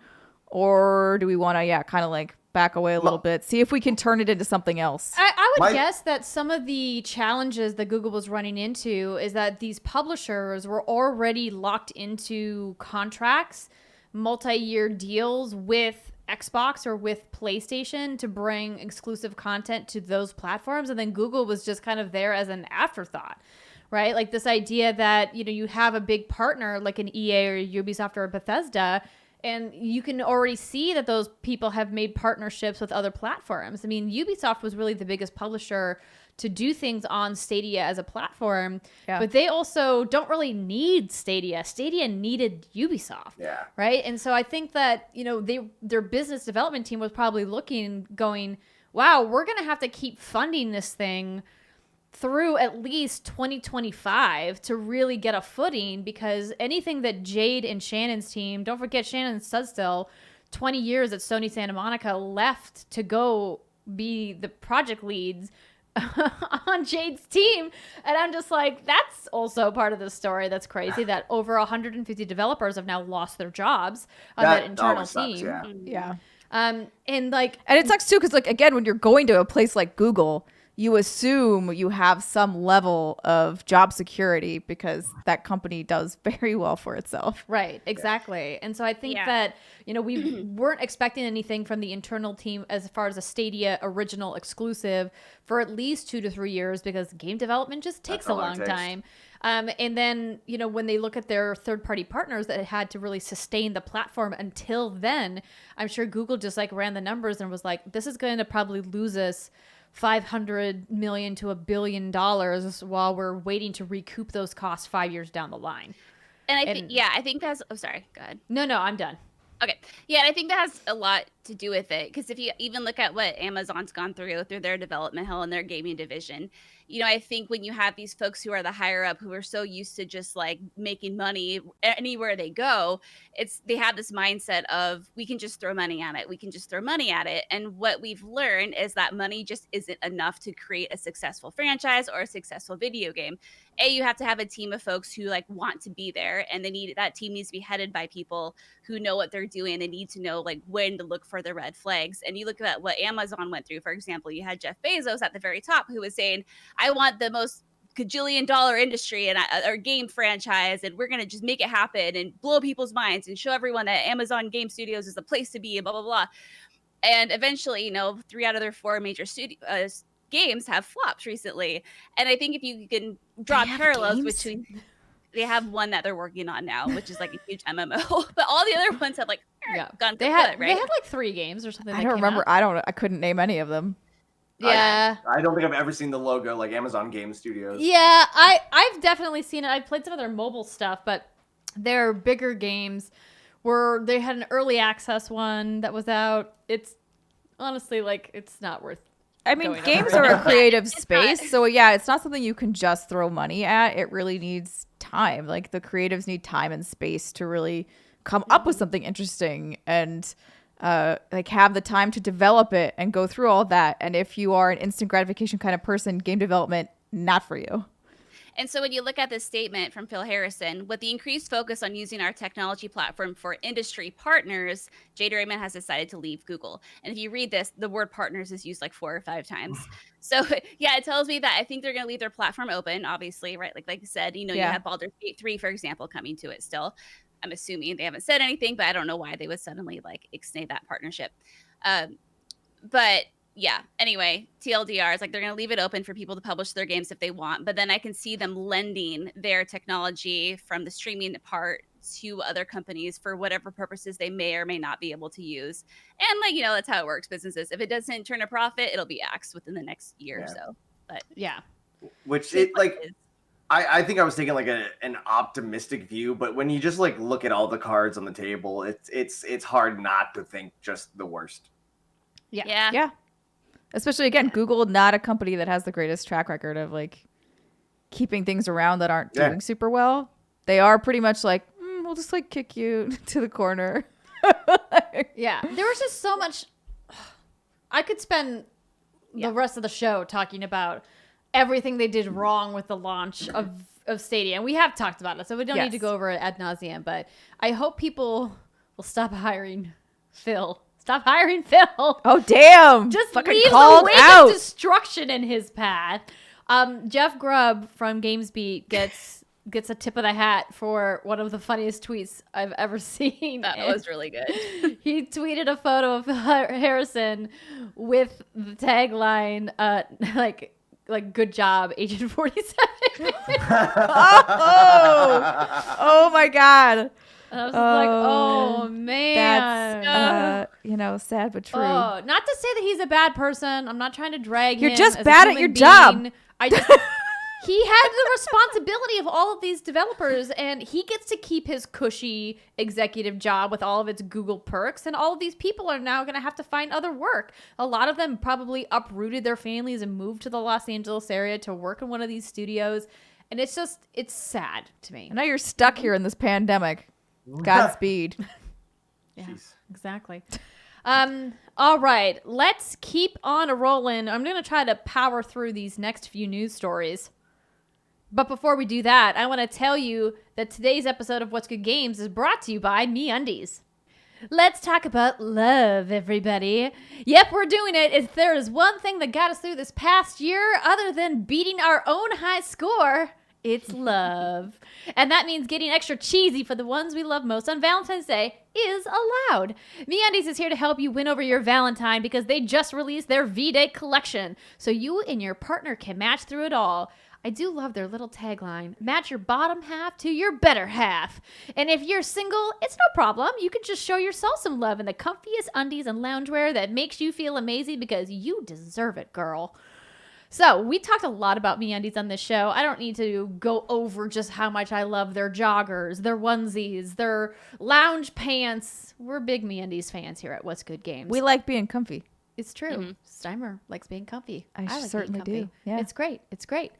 Or do we want to, kind of like back away a little bit, see if we can turn it into something else? I would guess that some of the challenges that Google was running into is that these publishers were already locked into contracts, multi-year deals with Xbox or with PlayStation to bring exclusive content to those platforms. And then Google was just kind of there as an afterthought, right? Like this idea that, you have a big partner like an EA or Ubisoft or a Bethesda, and you can already see that those people have made partnerships with other platforms. I mean, Ubisoft was really the biggest publisher to do things on Stadia as a platform, but they also don't really need Stadia. Stadia needed Ubisoft, right? And so I think that, their business development team was probably going, wow, we're going to have to keep funding this thing through at least 2025 to really get a footing, because anything that Jade and Shannon's team, don't forget Shannon Studstill, 20 years at Sony Santa Monica, left to go be the project leads on Jade's team. And I'm just like, that's also part of the story that's crazy, that over 150 developers have now lost their jobs on that internal team. And it sucks too, because like, again, when you're going to a place like Google, you assume you have some level of job security because that company does very well for itself. Right, exactly. And so I think that, we weren't expecting anything from the internal team as far as a Stadia original exclusive for at least 2 to 3 years, because game development just takes a long time. And then, when they look at their third-party partners that had to really sustain the platform until then, I'm sure Google just ran the numbers and was like, this is going to probably lose us $500 million to $1 billion while we're waiting to recoup those costs 5 years down the line. And I think that's, sorry, go ahead. No, I'm done. Okay. Yeah, and I think that has a lot to do with it. Because if you even look at what Amazon's gone through their development hell and their gaming division, you know, I think when you have these folks who are the higher up who are so used to just like making money anywhere they go, they have this mindset of we can just throw money at it. We can just throw money at it. And what we've learned is that money just isn't enough to create a successful franchise or a successful video game. You have to have a team of folks who like want to be there, and that team needs to be headed by people who know what they're doing. They need to know like when to look for the red flags. And you look at what Amazon went through, for example, you had Jeff Bezos at the very top who was saying, I want the most gajillion-dollar industry and or game franchise, and we're going to just make it happen and blow people's minds and show everyone that Amazon Game Studios is the place to be and blah, blah, blah. And eventually, you know, 3 out of their 4 major games have flopped recently. And I think if you can draw parallels between, they have one that they're working on now, which is like a huge MMO, but all the other ones have like gone they had right? They had like 3 games or something. I don't remember. I couldn't name any of them. Yeah. I don't think I've ever seen the logo like Amazon Game Studios. Yeah, I've definitely seen it. I've played some of their mobile stuff, but their bigger games they had an early access one that was out. It's honestly like it's not worth. I mean, going games over. are a creative It's space, not. so yeah, it's not something you can just throw money at. It really needs time. Like the creatives need time and space to really come up with something interesting and like have the time to develop it and go through all that. And if you are an instant gratification kind of person, game development, not for you. And so when you look at this statement from Phil Harrison, with the increased focus on using our technology platform for industry partners, Jade Raymond has decided to leave Google. And if you read this, the word partners is used like 4 or 5 times. So yeah, it tells me that I think they're going to leave their platform open, obviously, right? Like you said, you know, you have Baldur's Gate 3, for example, coming to it still. I'm assuming they haven't said anything, but I don't know why they would suddenly like ixnay that partnership. But yeah, anyway, TLDR is like they're going to leave it open for people to publish their games if they want. But then I can see them lending their technology from the streaming part to other companies for whatever purposes they may or may not be able to use. And like, you know, that's how it works. Businesses, if it doesn't turn a profit, it'll be axed within the next year or so. But yeah, which it like. I think I was taking like an optimistic view, but when you just like look at all the cards on the table, it's hard not to think just the worst. Yeah. Especially again, Google, not a company that has the greatest track record of like keeping things around that aren't doing super well. They are pretty much like, we'll just like kick you to the corner. Yeah. There was just so much. I could spend the rest of the show talking about everything they did wrong with the launch of Stadia. And we have talked about it, so we don't need to go over it ad nauseum. But I hope people will stop hiring Phil. Stop hiring Phil. Oh, damn. Just fucking leave called the wake out. of destruction in his path. Jeff Grubb from GamesBeat gets a tip of the hat for one of the funniest tweets I've ever seen. That was really good. He tweeted a photo of Harrison with the tagline, like good job, Agent 47. Oh my God. And I was like, oh man. That's, sad but true. Oh, not to say that he's a bad person. I'm not trying to drag him. You're just as a bad at human your being. job. I just he had the responsibility of all of these developers, and he gets to keep his cushy executive job with all of its Google perks, and all of these people are now going to have to find other work. A lot of them probably uprooted their families and moved to the Los Angeles area to work in one of these studios, and it's sad to me. I know you're stuck here in this pandemic. Godspeed. Yeah, exactly. All right, let's keep on rolling. I'm going to try to power through these next few news stories. But before we do that, I want to tell you that today's episode of What's Good Games is brought to you by MeUndies. Let's talk about love, everybody. Yep, we're doing it. If there is one thing that got us through this past year, other than beating our own high score, it's love. And that means getting extra cheesy for the ones we love most on Valentine's Day is allowed. MeUndies is here to help you win over your Valentine because they just released their V-Day collection, so you and your partner can match through it all. I do love their little tagline, match your bottom half to your better half. And if you're single, it's no problem. You can just show yourself some love in the comfiest undies and loungewear that makes you feel amazing because you deserve it, girl. So we talked a lot about MeUndies on this show. I don't need to go over just how much I love their joggers, their onesies, their lounge pants. We're big MeUndies fans here at What's Good Games. We like being comfy. It's true. Steimer likes being comfy. I like certainly being do. Yeah. It's great. It's great.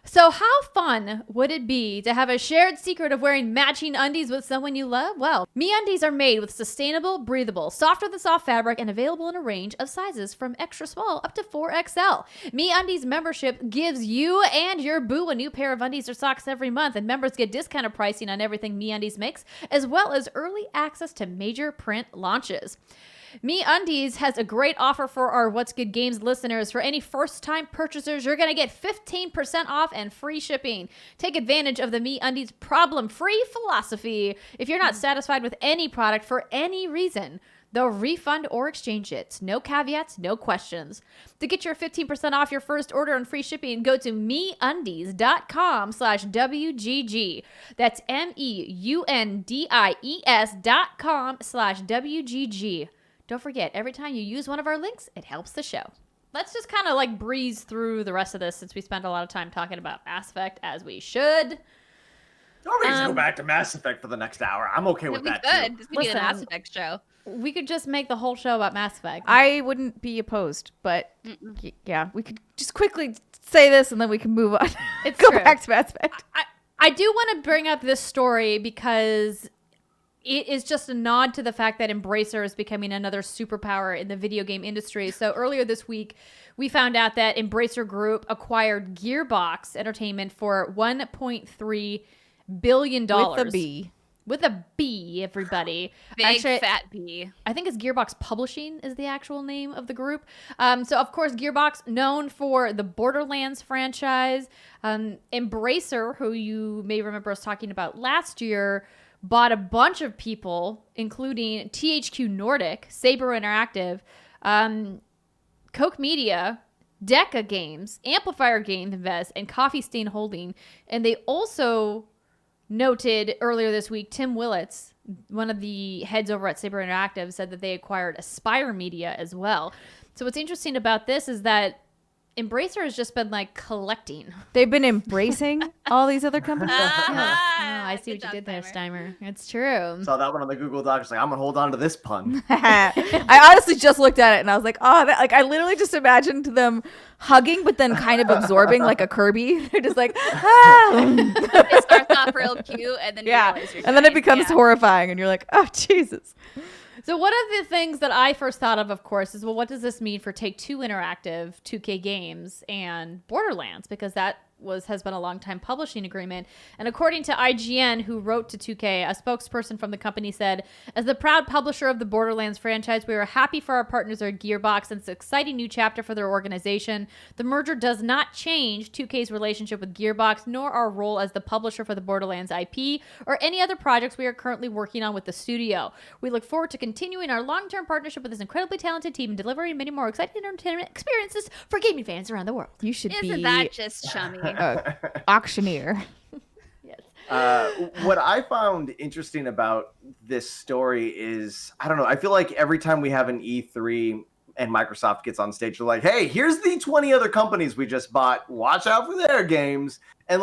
So how fun would it be to have a shared secret of wearing matching undies with someone you love? Well, MeUndies are made with sustainable, breathable, softer than soft fabric and available in a range of sizes from extra small up to 4XL. MeUndies membership gives you and your boo a new pair of undies or socks every month, and members get discounted pricing on everything MeUndies makes, as well as early access to major print launches. MeUndies has a great offer for our What's Good Games listeners. For any first-time purchasers, you're going to get 15% off and free shipping. Take advantage of the MeUndies problem-free philosophy. If you're not satisfied with any product for any reason, they'll refund or exchange it. No caveats, no questions. To get your 15% off your first order and free shipping, go to meundies.com/WGG. That's MEUNDIES.com/WGG. Don't forget, every time you use one of our links, it helps the show. Let's just kind of like breeze through the rest of this since we spent a lot of time talking about Mass Effect, as we should. Don't need to go back to Mass Effect for the next hour. I'm okay with that, good. too. This could be the Mass Effect show. We could just make the whole show about Mass Effect. I wouldn't be opposed, but yeah, we could just quickly say this and then we can move on. It's Go true. back to Mass Effect. I do want to bring up this story because it is just a nod to the fact that Embracer is becoming another superpower in the video game industry. So earlier this week, we found out that Embracer Group acquired Gearbox Entertainment for $1.3 billion. With a B. With a B, everybody. Big Actually, fat B. I think it's Gearbox Publishing is the actual name of the group. So, of course, Gearbox, known for the Borderlands franchise. Embracer, who you may remember us talking about last year, bought a bunch of people, including THQ Nordic, Saber Interactive, Koch Media, Deca Games, Amplifier Game Invest, and Coffee Stain Holding. And they also noted earlier this week, Tim Willits, one of the heads over at Saber Interactive, said that they acquired Aspire Media as well. So what's interesting about this is that Embracer has just been like collecting. They've been embracing all these other companies. I see Good what you job, did there, Steimer. Steimer. It's true. Saw that one on the Google Doc. It's like, I'm going to hold on to this pun. I honestly just looked at it and I was like, oh, I literally just imagined them hugging, but then kind of absorbing like a Kirby. They're just like, ah. It starts off real cute, and then you realize you're and then it giant. becomes horrifying, and you're like, oh, Jesus. So one of the things that I first thought of course, is, well, what does this mean for Take-Two Interactive, 2K Games, and Borderlands? Because that has been a long time publishing agreement. And according to IGN, who wrote to 2K, a spokesperson from the company said, as the proud publisher of the Borderlands franchise, we are happy for our partners at Gearbox and it's an exciting new chapter for their organization. The merger does not change 2K's relationship with Gearbox, nor our role as the publisher for the Borderlands IP or any other projects we are currently working on with the studio. We look forward to continuing our long-term partnership with this incredibly talented team and delivering many more exciting entertainment experiences for gaming fans around the world. You should Isn't be that just chummy? auctioneer. What I found interesting about this story is, I don't know, I feel like every time we have an E3 and Microsoft gets on stage, they're like, hey, here's the 20 other companies we just bought. Watch out for their games. And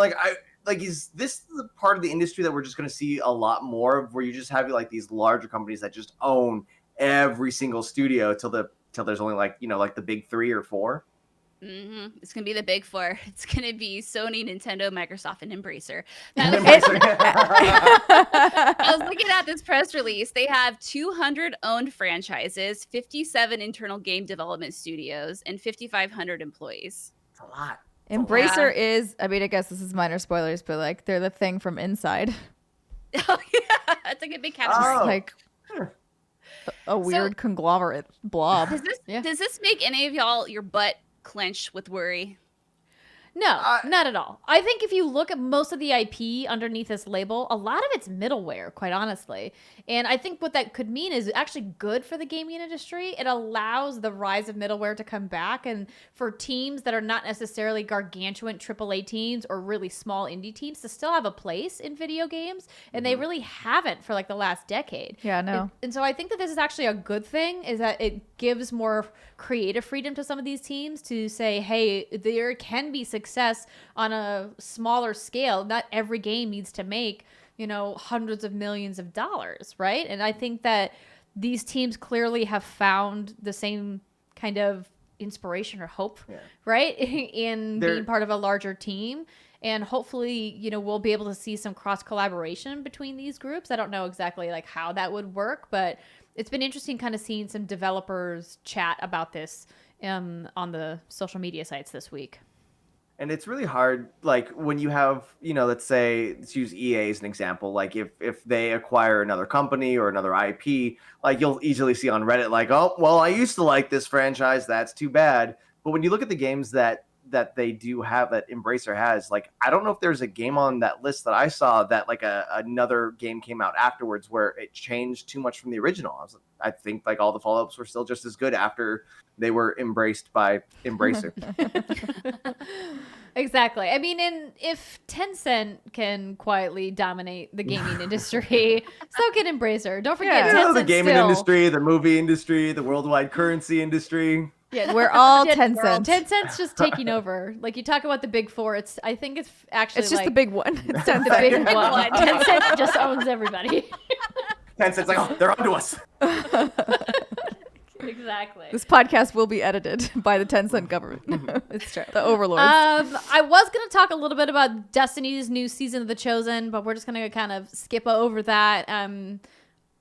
is this the part of the industry that we're just going to see a lot more of, where you just have like these larger companies that just own every single studio till there's only like the big 3 or 4? Mm-hmm. It's gonna be the big 4. It's gonna be Sony, Nintendo, Microsoft, and Embracer. I was looking at this press release. They have 200 owned franchises, 57 internal game development studios, and 5,500 employees. It's a lot. Embracer is, I mean, I guess this is minor spoilers, but like they're the thing from Inside. Oh yeah, that's like a big category. Oh. Like a weird conglomerate blob. Does this make any of y'all your butt clench with worry? No, not at all. I think if you look at most of the IP underneath this label, a lot of it's middleware, quite honestly. And I think what that could mean is actually good for the gaming industry. It allows the rise of middleware to come back, and for teams that are not necessarily gargantuan AAA teams or really small indie teams to still have a place in video games, and they really haven't for like the last decade. Yeah, no. And so I think that this is actually a good thing, is that it gives more creative freedom to some of these teams to say, hey, there can be success on a smaller scale. Not every game needs to make, hundreds of millions of dollars, right? And I think that these teams clearly have found the same kind of inspiration or hope, right? in being part of a larger team. And hopefully, we'll be able to see some cross collaboration between these groups. I don't know exactly like how that would work, but it's been interesting kind of seeing some developers chat about this on the social media sites this week. And it's really hard, like when you have, let's use EA as an example. Like if they acquire another company or another IP, like you'll easily see on Reddit, like, oh, well, I used to like this franchise. That's too bad. But when you look at the games that they do have, that Embracer has, like, I don't know if there's a game on that list that I saw that like another game came out afterwards where it changed too much from the original. I think like all the follow-ups were still just as good after they were embraced by Embracer. Exactly. I mean, if Tencent can quietly dominate the gaming industry, so can Embracer. Don't forget, Tencent the gaming industry, the movie industry, the worldwide currency industry. Yeah, we're all Tencent. Tencent's just taking over. Like you talk about the big four, I think it's actually it's just the big one. It's the big one. Tencent just owns everybody. Tencent's like, oh, they're onto us. Exactly. This podcast will be edited by the Tencent government. It's true. The overlords. I was going to talk a little bit about Destiny's new season of The Chosen, but we're just going to kind of skip over that. I'm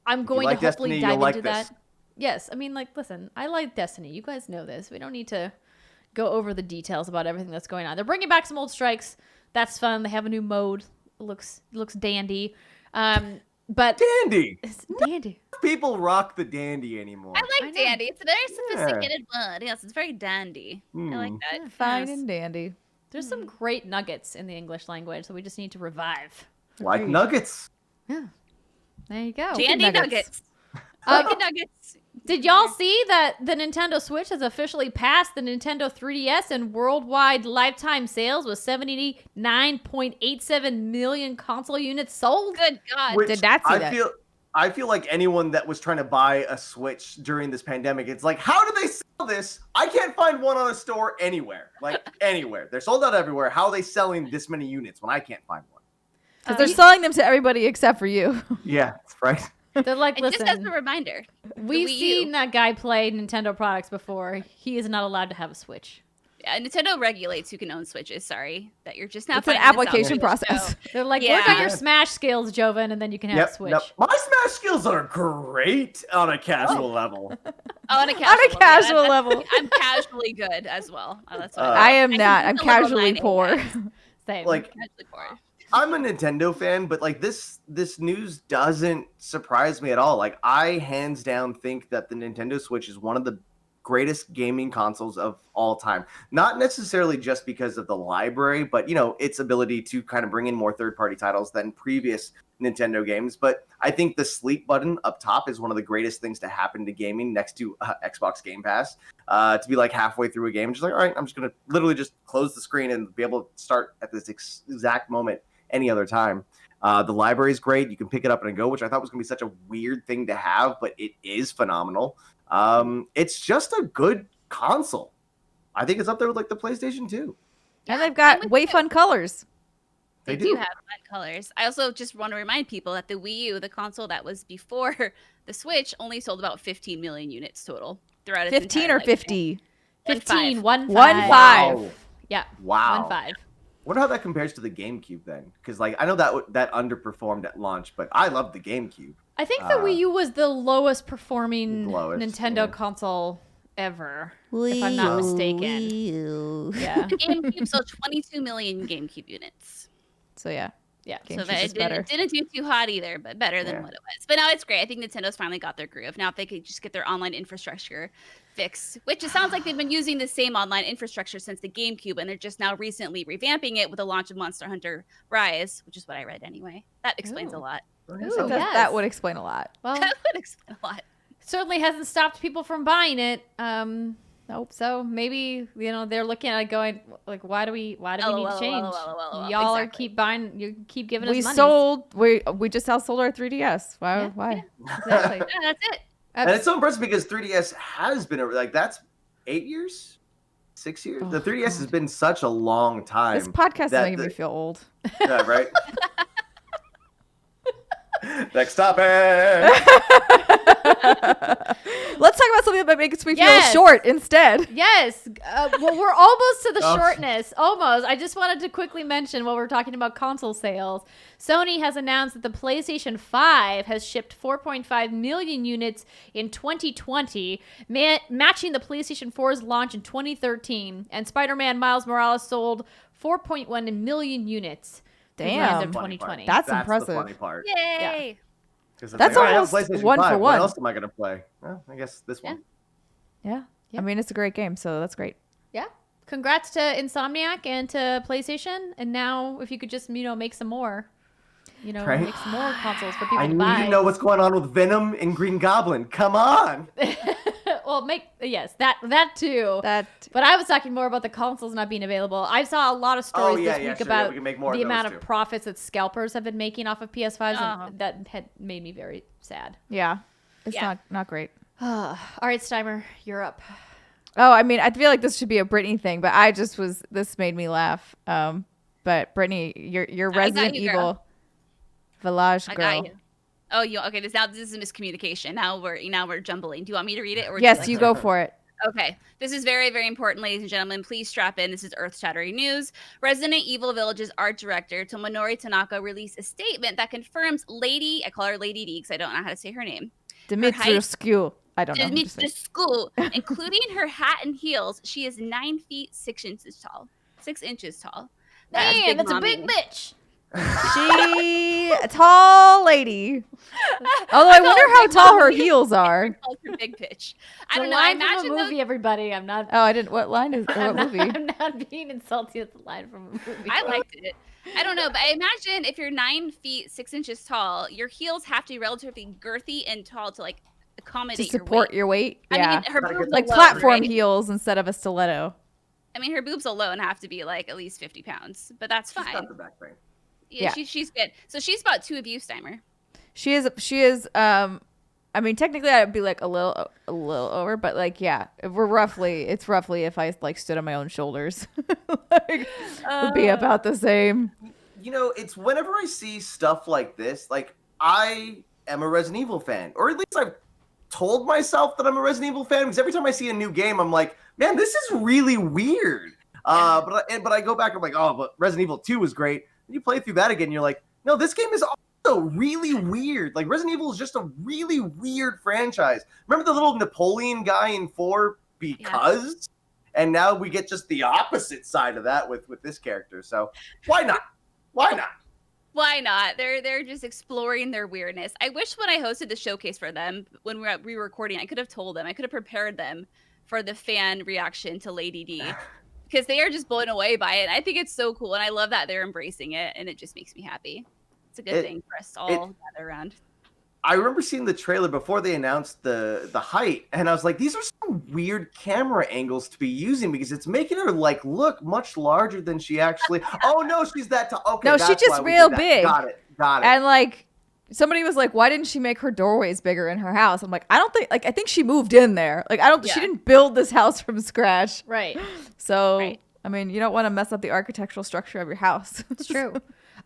going to hopefully dive into that. Yes. I mean, like, listen, I like Destiny. You guys know this. We don't need to go over the details about everything that's going on. They're bringing back some old strikes. That's fun. They have a new mode. It looks dandy. But dandy. It's dandy. People rock the dandy anymore. I like dandy. It's a very sophisticated word. Yes, it's very dandy. I like that. Yeah, fine and dandy. There's some great nuggets in the English language that we just need to revive. Like nuggets. Yeah. There you go. Dandy nuggets. Nuggets. Did y'all see that the Nintendo Switch has officially passed the Nintendo 3DS and worldwide lifetime sales with 79.87 million console units sold? Good God. Which did not see that. I feel like anyone that was trying to buy a Switch during this pandemic, it's like, how do they sell this? I can't find one on a store anywhere. Like, anywhere. They're sold out everywhere. How are they selling this many units when I can't find one? Because they're selling them to everybody except for you. Yeah, that's right. They're like, and listen, just as a reminder, we've seen that guy play Nintendo products before. He is not allowed to have a Switch. Yeah, Nintendo regulates who can own Switches. Sorry that you're just not. It's an application process. They're like, work on your Smash skills, Joven, and then you can have a Switch. No, my Smash skills are great on a casual level. Oh, on a casual level. I'm casually good as well. Oh, that's what I am not. I'm casually poor. Same. Like, casually poor. I'm a Nintendo fan, but like this news doesn't surprise me at all. Like, I hands down think that the Nintendo Switch is one of the greatest gaming consoles of all time. Not necessarily just because of the library, but its ability to kind of bring in more third-party titles than previous Nintendo games. But I think the sleep button up top is one of the greatest things to happen to gaming next to Xbox Game Pass. To be like halfway through a game, just like, all right, I'm just gonna literally just close the screen and be able to start at this exact moment any other time. The library is great. You can pick it up and go, which I thought was going to be such a weird thing to have, but it is phenomenal. It's just a good console. I think it's up there with like the PlayStation 2. And they've got way fun colors. They do have fun colors. I also just want to remind people that the Wii U, the console that was before the Switch, only sold about 15 million units total throughout its 15 or 50? 15. 1.5. Wow. Yeah. Wow. 1.5. Wonder how that compares to the GameCube then, because like I know that underperformed at launch, but I love the GameCube. I think the Wii U was the lowest performing Nintendo yeah. console ever, if I'm not mistaken. Wii U. Yeah. The GameCube sold 22 million GameCube units. So yeah. Yeah. Game So Cheese that is it better. didn't do too hot either, but better than what it was. But now it's great. I think Nintendo's finally got their groove. Now if they could just get their online infrastructure fixed, which it sounds like they've been using the same online infrastructure since the GameCube, and they're just now recently revamping it with the launch of Monster Hunter Rise, which is what I read anyway. That explains a lot. Ooh, That would explain a lot. Well, That would explain a lot. certainly hasn't stopped people from buying it. Nope. So maybe they're looking at it going like, why do we need to change? Y'all are keep buying. You keep giving us money. We just outsold our 3DS. Why? Yeah, exactly. Yeah, that's it. And it's so impressive because 3DS has been like that's 8 years, 6 years. The 3DS has been such a long time. This podcast is making me feel old. Yeah, right. Next topic. Let's talk about something that makes me feel short instead. Yes. Well, we're almost to the shortness. Almost. I just wanted to quickly mention while we're talking about console sales, Sony has announced that the PlayStation 5 has shipped 4.5 million units in 2020, matching the PlayStation 4's launch in 2013. And Spider-Man Miles Morales sold 4.1 million units. Through the end of 2020. That's The impressive. funny part. Yay. That's almost PlayStation 1 for 5. 1. What else am I gonna play? Well, I guess this one. Yeah. Yeah. I mean, it's a great game, so that's great. Yeah. Congrats to Insomniac and to PlayStation. And now, if you could just, make some more, Right? make some more consoles for people I to need buy. to know what's going on with Venom and Green Goblin. Come on. Well, that too. But I was talking more about the consoles not being available. I saw a lot of stories this week about we can make more the of amount those of too. profits that scalpers have been making off of PS5s, and that had made me very sad. Yeah. It's not great. All right, Steimer, you're up. Oh, I mean, I feel like this should be a Brittany thing, but this made me laugh. But Brittany, you're Resident Evil Village girl. I got you. Oh, okay. This is a miscommunication. Now we're jumbling. Do you want me to read it? Or Yes, you go for it. Okay. This is very, very important, ladies and gentlemen. Please strap in. This is earth-shattering news. Resident Evil Village's art director, Tomonori Tanaka, released a statement that confirms I call her Lady D because I don't know how to say her name. Dimitrescu. I don't know. Dimitrescu, including her hat and heels, she is 9 feet 6 inches tall. 6 inches tall. Man, that's a big bitch. She a tall lady. Although I wonder how tall her heels are. Big pitch. I don't know. I imagine a movie. Everybody, I'm not. Oh, I didn't. What line is? What movie? I'm not being insulting. It's a line from a movie. I liked it. I don't know, but I imagine if you're 9 feet 6 inches tall, your heels have to be relatively girthy and tall to accommodate to support your weight. I mean, her boobs like alone, platform right? heels instead of a stiletto. I mean, her boobs alone have to be at least 50 pounds, but that's fine. She's got the back thing. Yeah, she's good. So she's about 2 of you, Steimer. She is. I mean, technically, I'd be a little over, but it's roughly if I stood on my own shoulders, would be about the same. It's whenever I see stuff like this, I am a Resident Evil fan, or at least I've told myself that I'm a Resident Evil fan because every time I see a new game, I'm like, man, this is really weird. But I go back, I'm like, oh, but Resident Evil 2 was great. And you play through that again, you're like, no, this game is also really weird. Resident Evil is just a really weird franchise. Remember the little Napoleon guy in 4 because? Yeah. And now we get just the opposite side of that with this character. So why not? Why not? Why not? They're just exploring their weirdness. I wish when I hosted the showcase for them, when we were re-recording, I could have told them, I could have prepared them for the fan reaction to Lady D. Because they are just blown away by it. I think it's so cool, and I love that they're embracing it, and it just makes me happy. It's a good thing for us to all gather around. I remember seeing the trailer before they announced the height, and I was like, these are some weird camera angles to be using because it's making her look much larger than she actually. Oh no, she's that tall. Okay, no, she's just real big. Got it. And somebody was like, why didn't she make her doorways bigger in her house? I'm like, I think she moved in there. She didn't build this house from scratch. Right. So, I mean, you don't want to mess up the architectural structure of your house. It's true.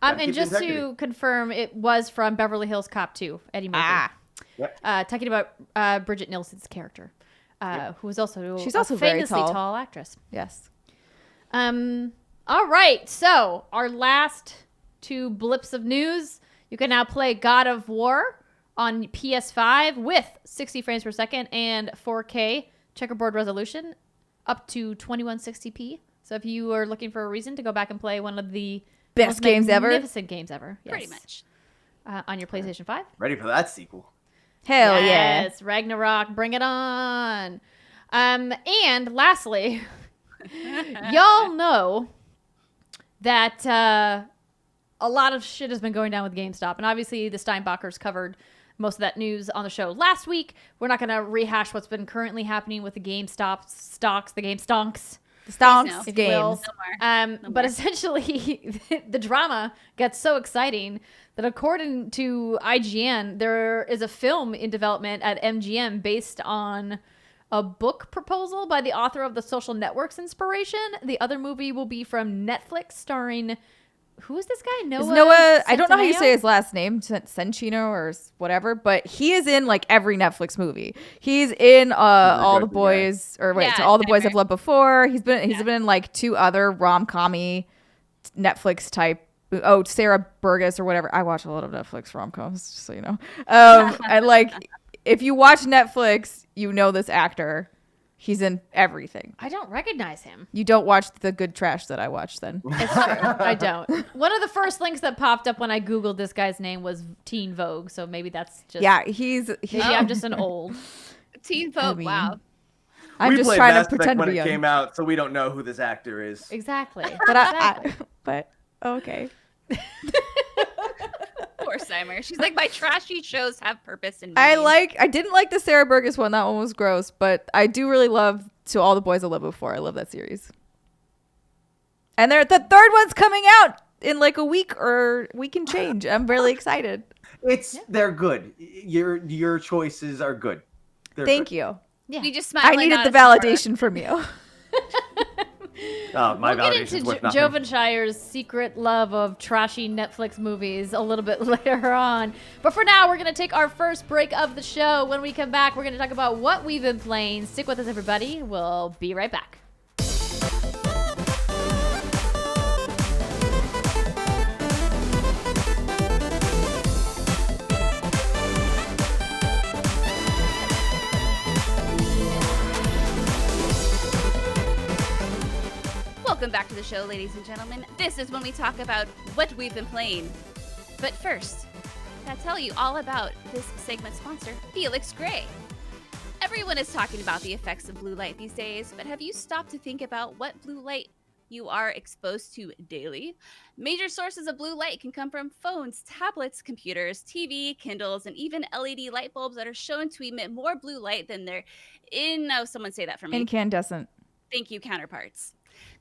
And just to confirm, it was from Beverly Hills Cop 2, Eddie Murphy. Yep. Talking about Bridget Nielsen's character, who is also she's also famously very tall actress. Yes. All right. So our last 2 blips of news. You can now play God of War on PS5 with 60 frames per second and 4K checkerboard resolution up to 2160p. So if you are looking for a reason to go back and play one of the Best games ever. Magnificent games ever. Yes. Pretty much. On your PlayStation 5. Ready for that sequel? Hell yeah. Yes, Ragnarok, bring it on. And lastly, y'all know that a lot of shit has been going down with GameStop. And obviously the Steinbachers covered most of that news on the show last week. We're not going to rehash what's been currently happening with the GameStop stocks, the Game Stonks. The Stonks no. games. But essentially, the drama gets so exciting that according to IGN, there is a film in development at MGM based on a book proposal by the author of The Social Network's inspiration. The other movie will be from Netflix, starring... Who is this guy? Noah. I don't know how you Centineo? say his last name, Centino or whatever, but he is in like every Netflix movie. He's in All the Boys, or wait, Yeah, to All the Boys Steimer. I've Loved Before. He's been in like 2 other rom-commy Netflix type. Oh, Sarah Burgess or whatever. I watch a lot of Netflix rom-coms, just so you know. And like, if you watch Netflix, you know this actor. He's in everything. I don't recognize him. You don't watch the good trash that I watch then. It's true. I don't. One of the first links that popped up when I Googled this guy's name was Teen Vogue. So maybe that's just... Yeah, Maybe I'm just an old... Teen Vogue, mean, wow. I'm we just played trying Mass to Effect pretend to when be it young. came out, so we don't know who this actor is. Exactly. But but okay. Poor Steimer. She's like, my trashy shows have purpose and I meaning. didn't like the Sarah Burgess one. That one was gross, but I do really love To All the Boys I Loved Before. I love that series. And the third one's coming out in like a week or week and change. I'm really excited. They're good. Your choices are good. Thank you. Yeah. We just I needed the validation from you. Oh, my We'll get validation's into worth nothing. Jovenshire's secret love of trashy Netflix movies a little bit later on. But for now, we're going to take our first break of the show. When we come back, we're going to talk about what we've been playing. Stick with us, everybody. We'll be right back. Welcome back to the show, ladies and gentlemen. This is when we talk about what we've been playing. But first, I'll tell you all about this segment sponsor, Felix Gray. Everyone is talking about the effects of blue light these days, but have you stopped to think about what blue light you are exposed to daily? Major sources of blue light can come from phones, tablets, computers, TV, Kindles, and even LED light bulbs that are shown to emit more blue light than their someone say that for me. Incandescent. Thank you, counterparts.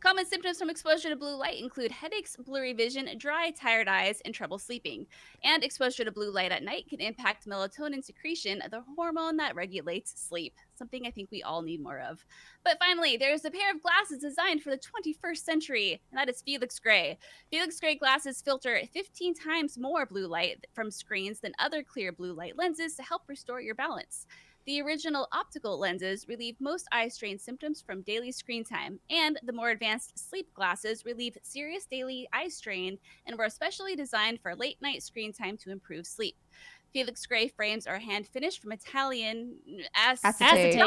Common symptoms from exposure to blue light include headaches, blurry vision, dry, tired eyes, and trouble sleeping. And exposure to blue light at night can impact melatonin secretion, the hormone that regulates sleep, something I think we all need more of. But finally, there's a pair of glasses designed for the 21st century, and that is Felix Gray. Felix Gray glasses filter 15 times more blue light from screens than other clear blue light lenses to help restore your balance. The original optical lenses relieve most eye strain symptoms from daily screen time, and the more advanced sleep glasses relieve serious daily eye strain and were especially designed for late night screen time to improve sleep. Felix Gray frames are hand finished from Italian Acetate.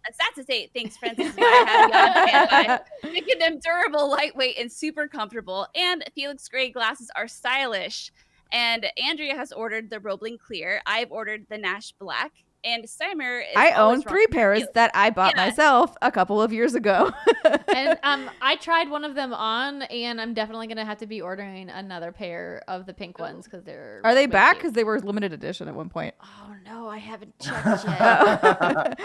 Acetate. Thanks, friends. This is why I have you on standby. Making them durable, lightweight, and super comfortable. And Felix Gray glasses are stylish. And Andrea has ordered the Roebling Clear. I've ordered the Nash Black. And Steimer is I always own 3 pairs that I bought myself a couple of years ago. And I tried one of them on, and I'm definitely going to have to be ordering another pair of the pink ones because they're... Are they way back? cute. Because they were limited edition at one point. Oh, no, I haven't checked yet.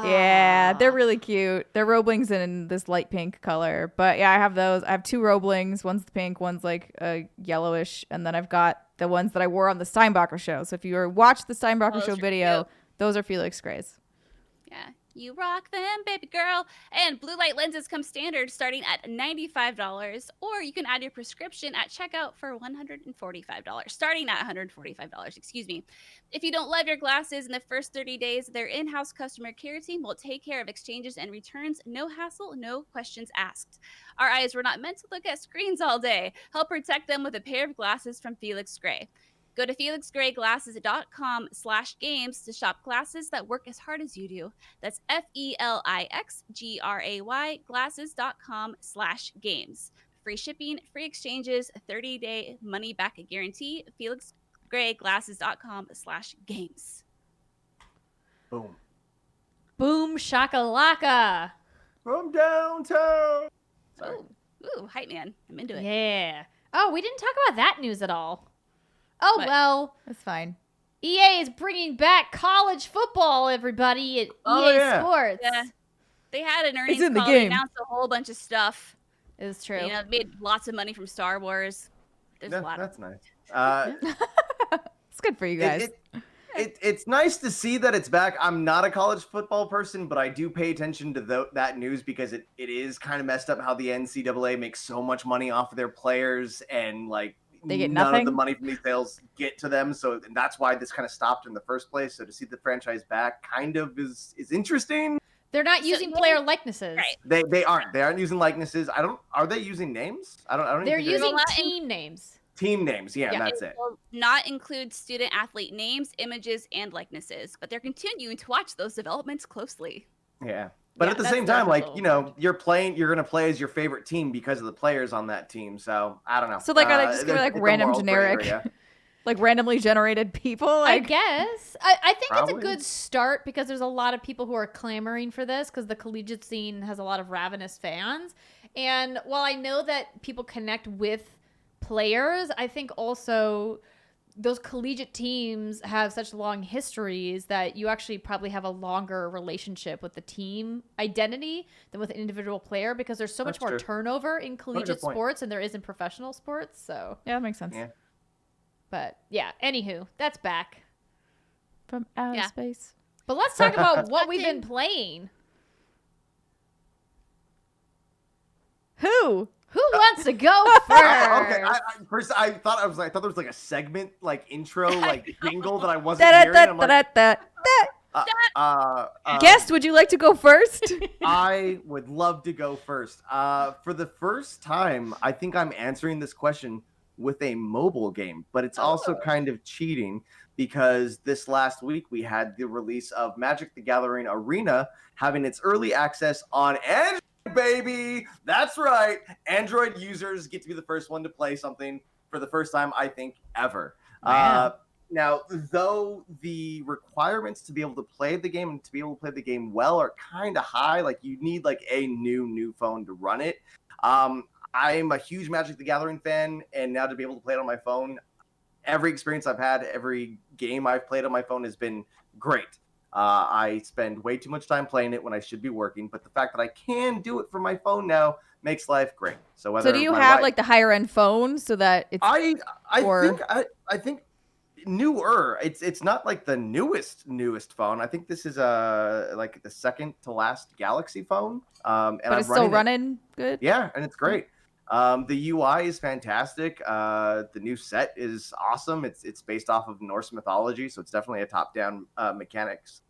Yeah, they're really cute. They're Roeblings in this light pink color. But yeah, I have those. I have 2 Roeblings. One's the pink, one's like a yellowish. And then I've got the ones that I wore on the Steinbacher show. So if you watched the Steinbacher show video, those are Felix Gray's. Yeah. You rock them, baby girl. And blue light lenses come standard starting at $95, or you can add your prescription at checkout for $145, starting at $145, excuse me. If you don't love your glasses in the first 30 days, their in-house customer care team will take care of exchanges and returns. No hassle, no questions asked. Our eyes were not meant to look at screens all day. Help protect them with a pair of glasses from Felix Gray. Go to felixgrayglasses.com/games to shop glasses that work as hard as you do. That's FELIXGRAY glasses.com/games. Free shipping, free exchanges, 30-day money-back guarantee. FelixGrayGlasses.com/games. Boom. Boom shakalaka. From downtown. Sorry. Ooh, hype man. I'm into it. Yeah. Oh, we didn't talk about that news at all. Oh, What? well, That's fine. EA is bringing back college football, everybody, at EA Sports. Yeah. They had an earnings in the call. They game. announced a whole bunch of stuff. It's true. You know, made lots of money from Star Wars. There's a lot That's of nice. It's good for you guys. It's nice to see that it's back. I'm not a college football person, but I do pay attention to that news because it is kind of messed up how the NCAA makes so much money off of their players, and like They get none nothing? of the money from these sales get to them. So that's why this kind of stopped in the first place. So to see the franchise back kind of is interesting. They're not So using they- player likenesses. Right. They aren't using likenesses. Are they using names? I don't They're even think using not team names. team names. Yeah, Yeah, that's it. will not include student athlete names, images, and likenesses, but they're continuing to watch those developments closely. Yeah. But Yeah, at the that's same time, like, definitely you know, you're going to play as your favorite team because of the players on that team. So I don't know. So, like, are they just gonna be, like, it's a random moral gray generic? area. Like randomly generated people? I Like, guess. I think it's a Probably. good start because there's a lot of people who are clamoring for this because the collegiate scene has a lot of ravenous fans. And while I know that people connect with players, I think also those collegiate teams have such long histories that you actually probably have a longer relationship with the team identity than with an individual player because there's so much That's more true. turnover in collegiate point. sports than there is in professional sports. So, yeah, that makes sense. Yeah. but yeah, anywho, that's back. From outer Yeah. space. But let's talk about what we've been playing. Who? Who wants to go first? Okay. First, I thought there was like a segment, like intro, like jingle that I wasn't hearing. I'm like, Guest, would you like to go first? I would love to go first. For the first time, I think I'm answering this question with a mobile game, but it's also kind of cheating because this last week we had the release of Magic the Gathering Arena having its early access on Android, baby. That's right. Android users get to be the first one to play something for the first time, I think, ever. Man. Now, though the requirements to be able to play the game and to be able to play the game well are kind of high, like you need like a new phone to run it. I'm a huge Magic the Gathering fan, and now to be able to play it on my phone, every experience I've had, every game I've played on my phone has been great. I spend way too much time playing it when I should be working, but the fact that I can do it from my phone now makes life great. So whether So do you my have wife- like the higher end phone so that it's I or- think newer. It's not like the newest phone. I think this is like the second to last Galaxy phone. And but I'm it's still it. running good? Yeah, and it's great. The UI is fantastic. The new set is awesome. It's based off of Norse mythology, so it's definitely a top-down mechanics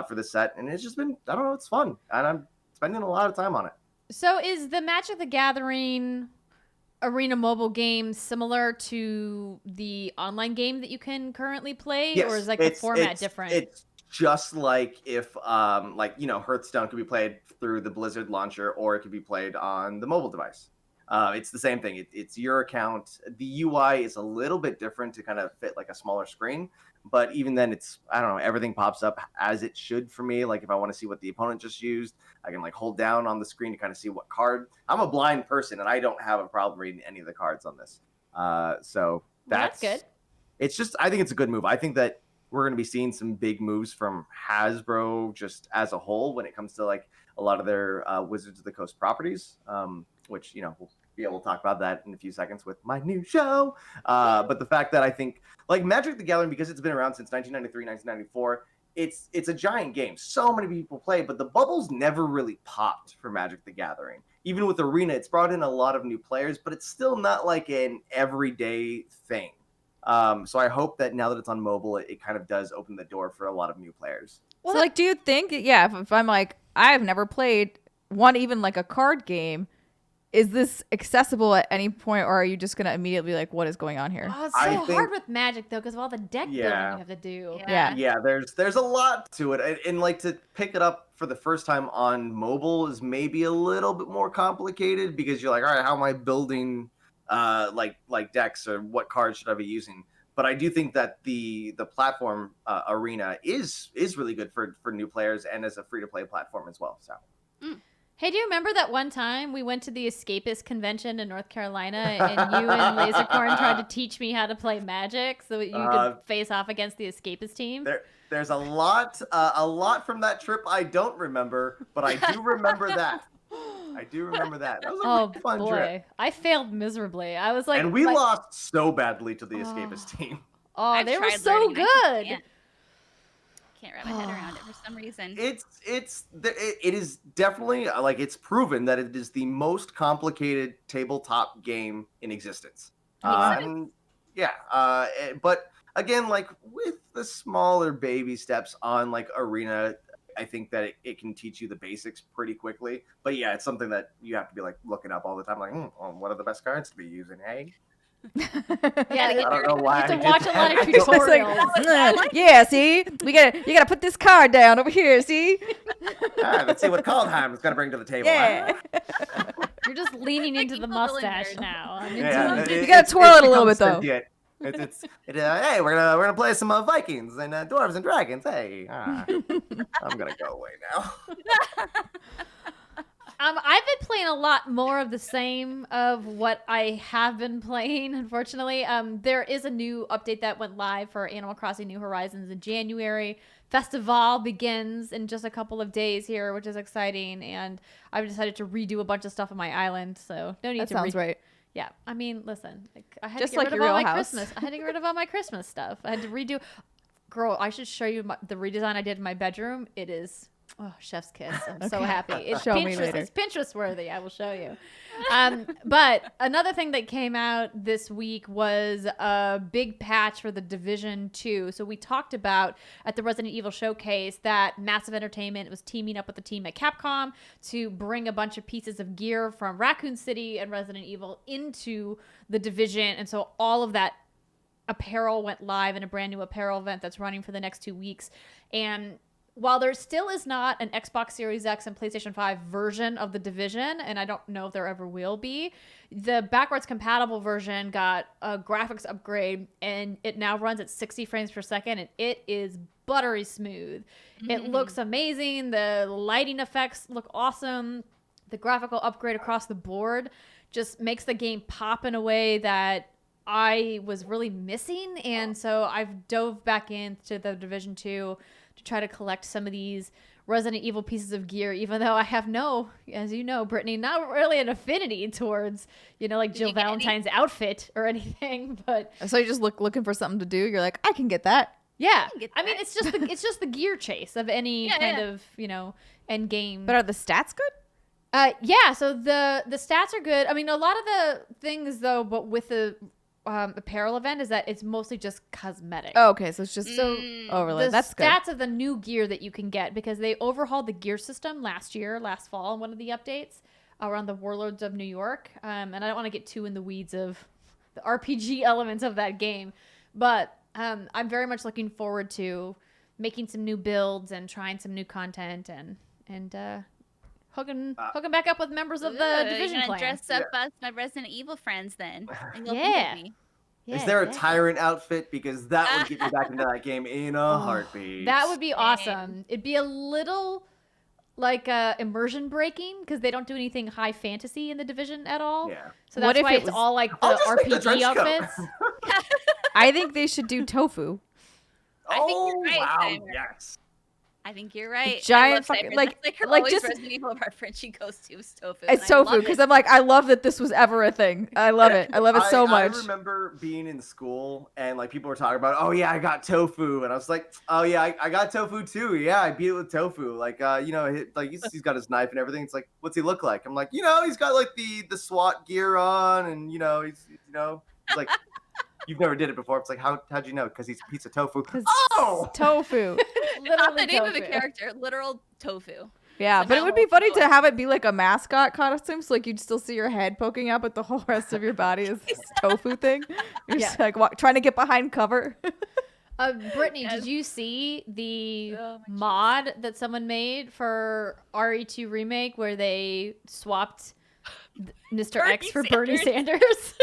for the set. And it's just been, I don't know, it's fun. And I'm spending a lot of time on it. So is the Magic the Gathering Arena mobile game similar to the online game that you can currently play? Yes, or is like the format different? It's just like if Hearthstone could be played through the Blizzard launcher, or it could be played on the mobile device. It's the same thing. It's your account. The UI is a little bit different to kind of fit like a smaller screen, but even then, I don't know, everything pops up as it should for me. Like if I want to see what the opponent just used, I can like hold down on the screen to kind of see what card. I'm a blind person, and I don't have a problem reading any of the cards on this. So That's good. It's just, I think it's a good move. I think that we're going to be seeing some big moves from Hasbro just as a whole when it comes to like a lot of their Wizards of the Coast properties, which, we'll be able to talk about that in a few seconds with my new show. But the fact that I think like Magic the Gathering, because it's been around since 1993, 1994, it's a giant game. So many people play, but the bubbles never really popped for Magic the Gathering. Even with Arena, it's brought in a lot of new players, but it's still not like an everyday thing. So I hope that now that it's on mobile, it kind of does open the door for a lot of new players. So like, do you think, if I'm like, I've never played one, even like a card game, is this accessible at any point, or are you just gonna immediately be like, what is going on here? Oh, it's I so think- hard with Magic though, because of all the deck building Yeah. you have to do. Yeah. Yeah, there's a lot to it, and like to pick it up for the first time on mobile is maybe a little bit more complicated because you're like, all right, how am I building like decks, or what cards should I be using? But I do think that the platform Arena is really good for new players and as a free to play platform as well. So. Hey, do you remember that one time we went to the Escapist convention in North Carolina and you and Lasercorn tried to teach me how to play Magic so that you could face off against the Escapist team? There's a lot from that trip I don't remember, but I do remember that. I do remember that. That was a really fun trip. I failed miserably. I was like, and we lost so badly to the Escapist team. Oh, they were tried so learning, and I good. can't wrap my head around it for some reason. It is definitely like it's proven that it is the most complicated tabletop game in existence. And yeah, but again, like with the smaller baby steps on like Arena, I think that it can teach you the basics pretty quickly. But yeah, it's something that you have to be like looking up all the time. Like, well, what are the best cards to be using? Hey. Yeah, I don't know why. you have I to did watch a that. lot of It's tutorials. like, yeah, see, you gotta put this card down over here. See, All right, let's see what Kaldheim is gonna bring to the table. yeah. You're just leaning into the People really mustache nerd. now. I mean, Yeah, You gotta twirl it a little bit, though. Hey, we're gonna play some Vikings and dwarves and dragons. Hey, I'm gonna go away now. I've been playing a lot more of the same of what I have been playing, unfortunately. There is a new update that went live for Animal Crossing New Horizons in January. Festival begins in just a couple of days here, which is exciting. And I've decided to redo a bunch of stuff on my island, so no need That to sounds right. Yeah, I mean, listen, I had Just to get like rid your of all real my house. Christmas. I had to get rid of all my Christmas stuff. I had to redo. Girl, I should show you the redesign I did in my bedroom. It is, oh, chef's kiss. I'm so happy. It's Show me Pinterest. later. It's Pinterest worthy. I will show you. But another thing that came out this week was a big patch for the Division 2. So we talked about at the Resident Evil Showcase that Massive Entertainment was teaming up with the team at Capcom to bring a bunch of pieces of gear from Raccoon City and Resident Evil into the Division. And so all of that apparel went live in a brand new apparel event that's running for the next 2 weeks. And while there still is not an Xbox Series X and PlayStation 5 version of the Division, and I don't know if there ever will be, the backwards compatible version got a graphics upgrade, and it now runs at 60 frames per second, and it is buttery smooth. It looks amazing. The lighting effects look awesome. The graphical upgrade across the board just makes the game pop in a way that I was really missing. And so I've dove back into the Division 2 to try to collect some of these Resident Evil pieces of gear, even though I have as you know, Brittany, not really an affinity towards, like Jill Valentine's outfit or anything. But So you just looking for something to do. You're like, I can get that. yeah, get I mean, that. it's just the gear chase of any of, end game. But are the stats good? Yeah, so the stats are good. I mean, a lot of the things though, but with the apparel event, is that it's mostly just cosmetic. Oh, okay. So it's just overlay. The That's stats good. of the new gear that you can get, because they overhauled the gear system last fall in one of the updates around the Warlords of New York. And I don't want to get too in the weeds of the RPG elements of that game, but I'm very much looking forward to making some new builds and trying some new content and hooking back up with members of the Division You're gonna clan. dress up as my Resident Evil friends then. And you'll Yeah. think of me. Yeah, Is there a exactly. tyrant outfit? Because that would get me back into that game in a heartbeat. That would be awesome. It'd be a little like immersion breaking, because they don't do anything high fantasy in the Division at all. Yeah. So What that's if why it it's was- all like the I'll just make the RPG trench coat. outfits. I think they should do tofu. I think you're Oh, right, wow, Steimer. yes. I think you're right. giant I love fucking- Steimer. like- That's like her like always just- Resident Evil reference she goes to is tofu. It's and I tofu love because it. I'm like, I love that this was ever a thing. I love it. I love it so much. I remember being in school and like people were talking about, oh yeah, I got tofu, and I was like, oh yeah, I got tofu too. Yeah, I beat it with tofu. Like, he's got his knife and everything. It's like, what's he look like? I'm like, he's got like the SWAT gear on, and he's like. You've never did it before. It's like, how'd you know? Because he's a piece of tofu. Because Oh! tofu. Not the Literally name of the tofu. character, literal tofu. Yeah, So but it now would be we'll funny keep to going. have it be like a mascot costume, so like you'd still see your head poking out, but the whole rest of your body is this tofu thing. You're just like trying to get behind cover. Brittany, Yes. did you see the Oh, my mod that someone made for RE2 Remake where they swapped Mr. Bernie X for Bernie Sanders?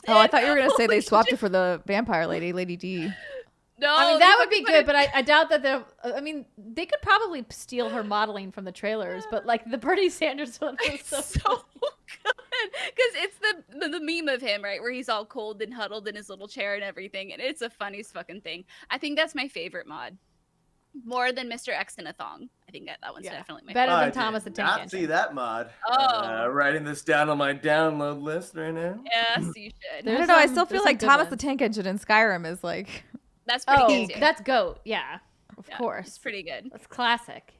Oh, I thought you were gonna say they Holy swapped shit. it for the vampire lady, Lady D. No, I mean, they that would be fucking good, put but I doubt that I mean, they could probably steal her modeling from the trailers, but like the Bernie Sanders one was It's so so good because it's the meme of him, right, where he's all cold and huddled in his little chair and everything, and it's the funniest fucking thing. I think that's my favorite mod, more than Mr. X in a thong. I think that one's Yeah. definitely my Better favorite. than Thomas the Tank Not see Engine. that mod. Oh. Writing this down on my download list right now. Yes, you should. I There's don't know. I some- still there's feel some like good Thomas the ones. Tank Engine in Skyrim is like. That's pretty Oh, good too. that's GOAT. Yeah, of Yeah, course. it's pretty good. That's classic.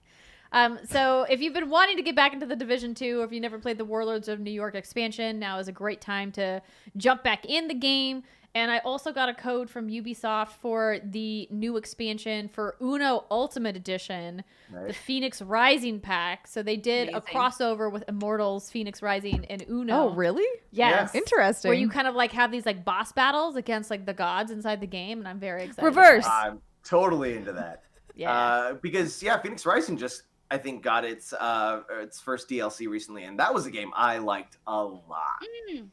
So if you've been wanting to get back into the Division 2, or if you never played the Warlords of New York expansion, now is a great time to jump back in the game. And I also got a code from Ubisoft for the new expansion for Uno Ultimate Edition, the Nice. Phoenix Rising pack. So they did a Amazing. crossover with Immortals, Phoenix Rising, and Uno. Oh, really? Yes. Yeah. Interesting. Where you kind of like have these like boss battles against like the gods inside the game, and I'm very excited. to Reverse. play. I'm totally into that. Yeah. Because Phoenix Rising just I think got its first DLC recently, and that was a game I liked a lot. Mm.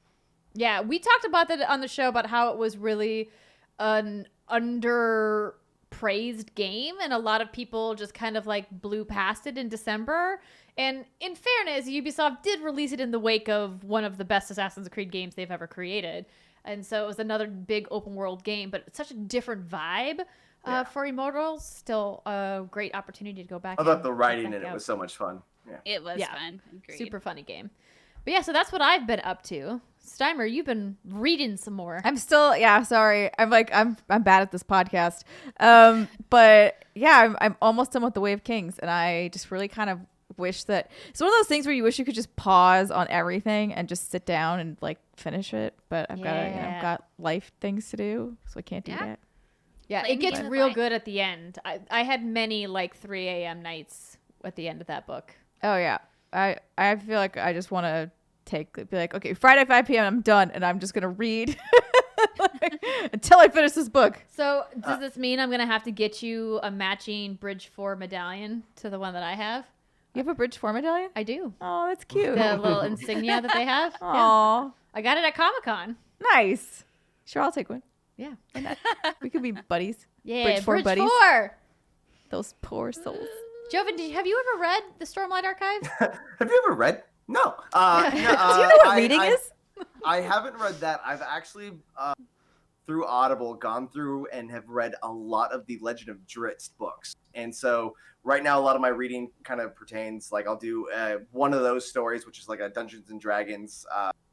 Yeah, we talked about that on the show about how it was really an underpraised game, and a lot of people just kind of like blew past it in December. And in fairness, Ubisoft did release it in the wake of one of the best Assassin's Creed games they've ever created. And so it was another big open world game, but it's such a different vibe for Immortals. Still a great opportunity to go back. I thought and the check writing back in it out. was so much fun. Yeah. It was Yeah. fun. Agreed. Super funny game. But yeah, so that's what I've been up to. Steimer, you've been reading some more. I'm still, sorry. I'm bad at this podcast. But yeah, I'm almost done with The Way of Kings, and I just really kind of wish that it's one of those things where you wish you could just pause on everything and just sit down and like finish it. But I've got life things to do, so I can't do Yeah. that. Yeah, Playing it gets games is real fine. good at the end. I had many like 3 a.m. nights at the end of that book. Oh yeah, I feel like I just want to be like, okay, Friday 5 p.m. I'm done, and I'm just gonna read until I finish this book. So does this mean I'm gonna have to get you a matching Bridge 4 medallion to the one that I have? You have a Bridge 4 medallion? I do. Oh, that's cute. The little insignia that they have. Yeah. Aw, I got it at Comic-Con. nice. Sure, I'll take one. Yeah. We could be buddies. Yeah, Bridge 4 buddies. 4. Those poor souls. Joven, have you ever read the Stormlight Archive? Have you ever read? No. Do you know what reading is? I haven't read that. I've actually, through Audible, gone through and have read a lot of the Legend of Drizzt books. And so right now, a lot of my reading kind of pertains, like I'll do one of those stories, which is like a Dungeons and Dragons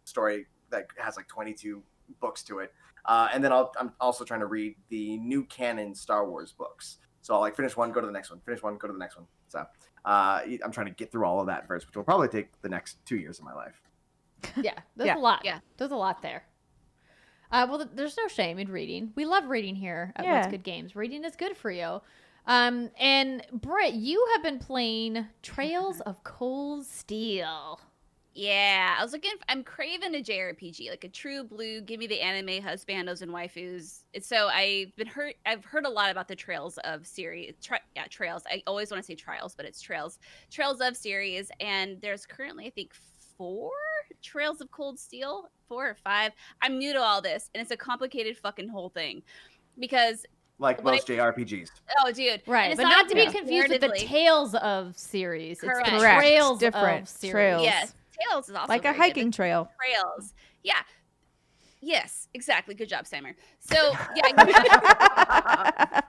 story that has like 22 books to it. And then I'm also trying to read the new canon Star Wars books. So I'll like finish one, go to the next one, finish one, go to the next one. So I'm trying to get through all of that first, which will probably take the next 2 years of my life. Yeah, there's Yeah. a lot. Yeah. There's a lot there. Well, there's no shame in reading. We love reading here at Yeah. What's Good Games. Reading is good for you. And Britt, you have been playing Trails of Cold Steel. Yeah, I'm craving a JRPG, like a true blue, give me the anime husbandos and waifus. I've heard a lot about the Trails of series. Trails. I always want to say Trials, but it's Trails. Trails of series, and there's currently, I think, 4 Trails of Cold Steel, 4 or 5. I'm new to all this, and it's a complicated fucking whole thing because, Like What most JRPGs. oh, dude, Right, and it's but not to be even confused with the narratively- Tales of series. Correct. It's the Correct. Trails Different. of series. Trails. Yes, Trails is also Like a very good. hiking trail. Trails. Yeah. Yes, exactly. Good job, Steimer. So, yeah.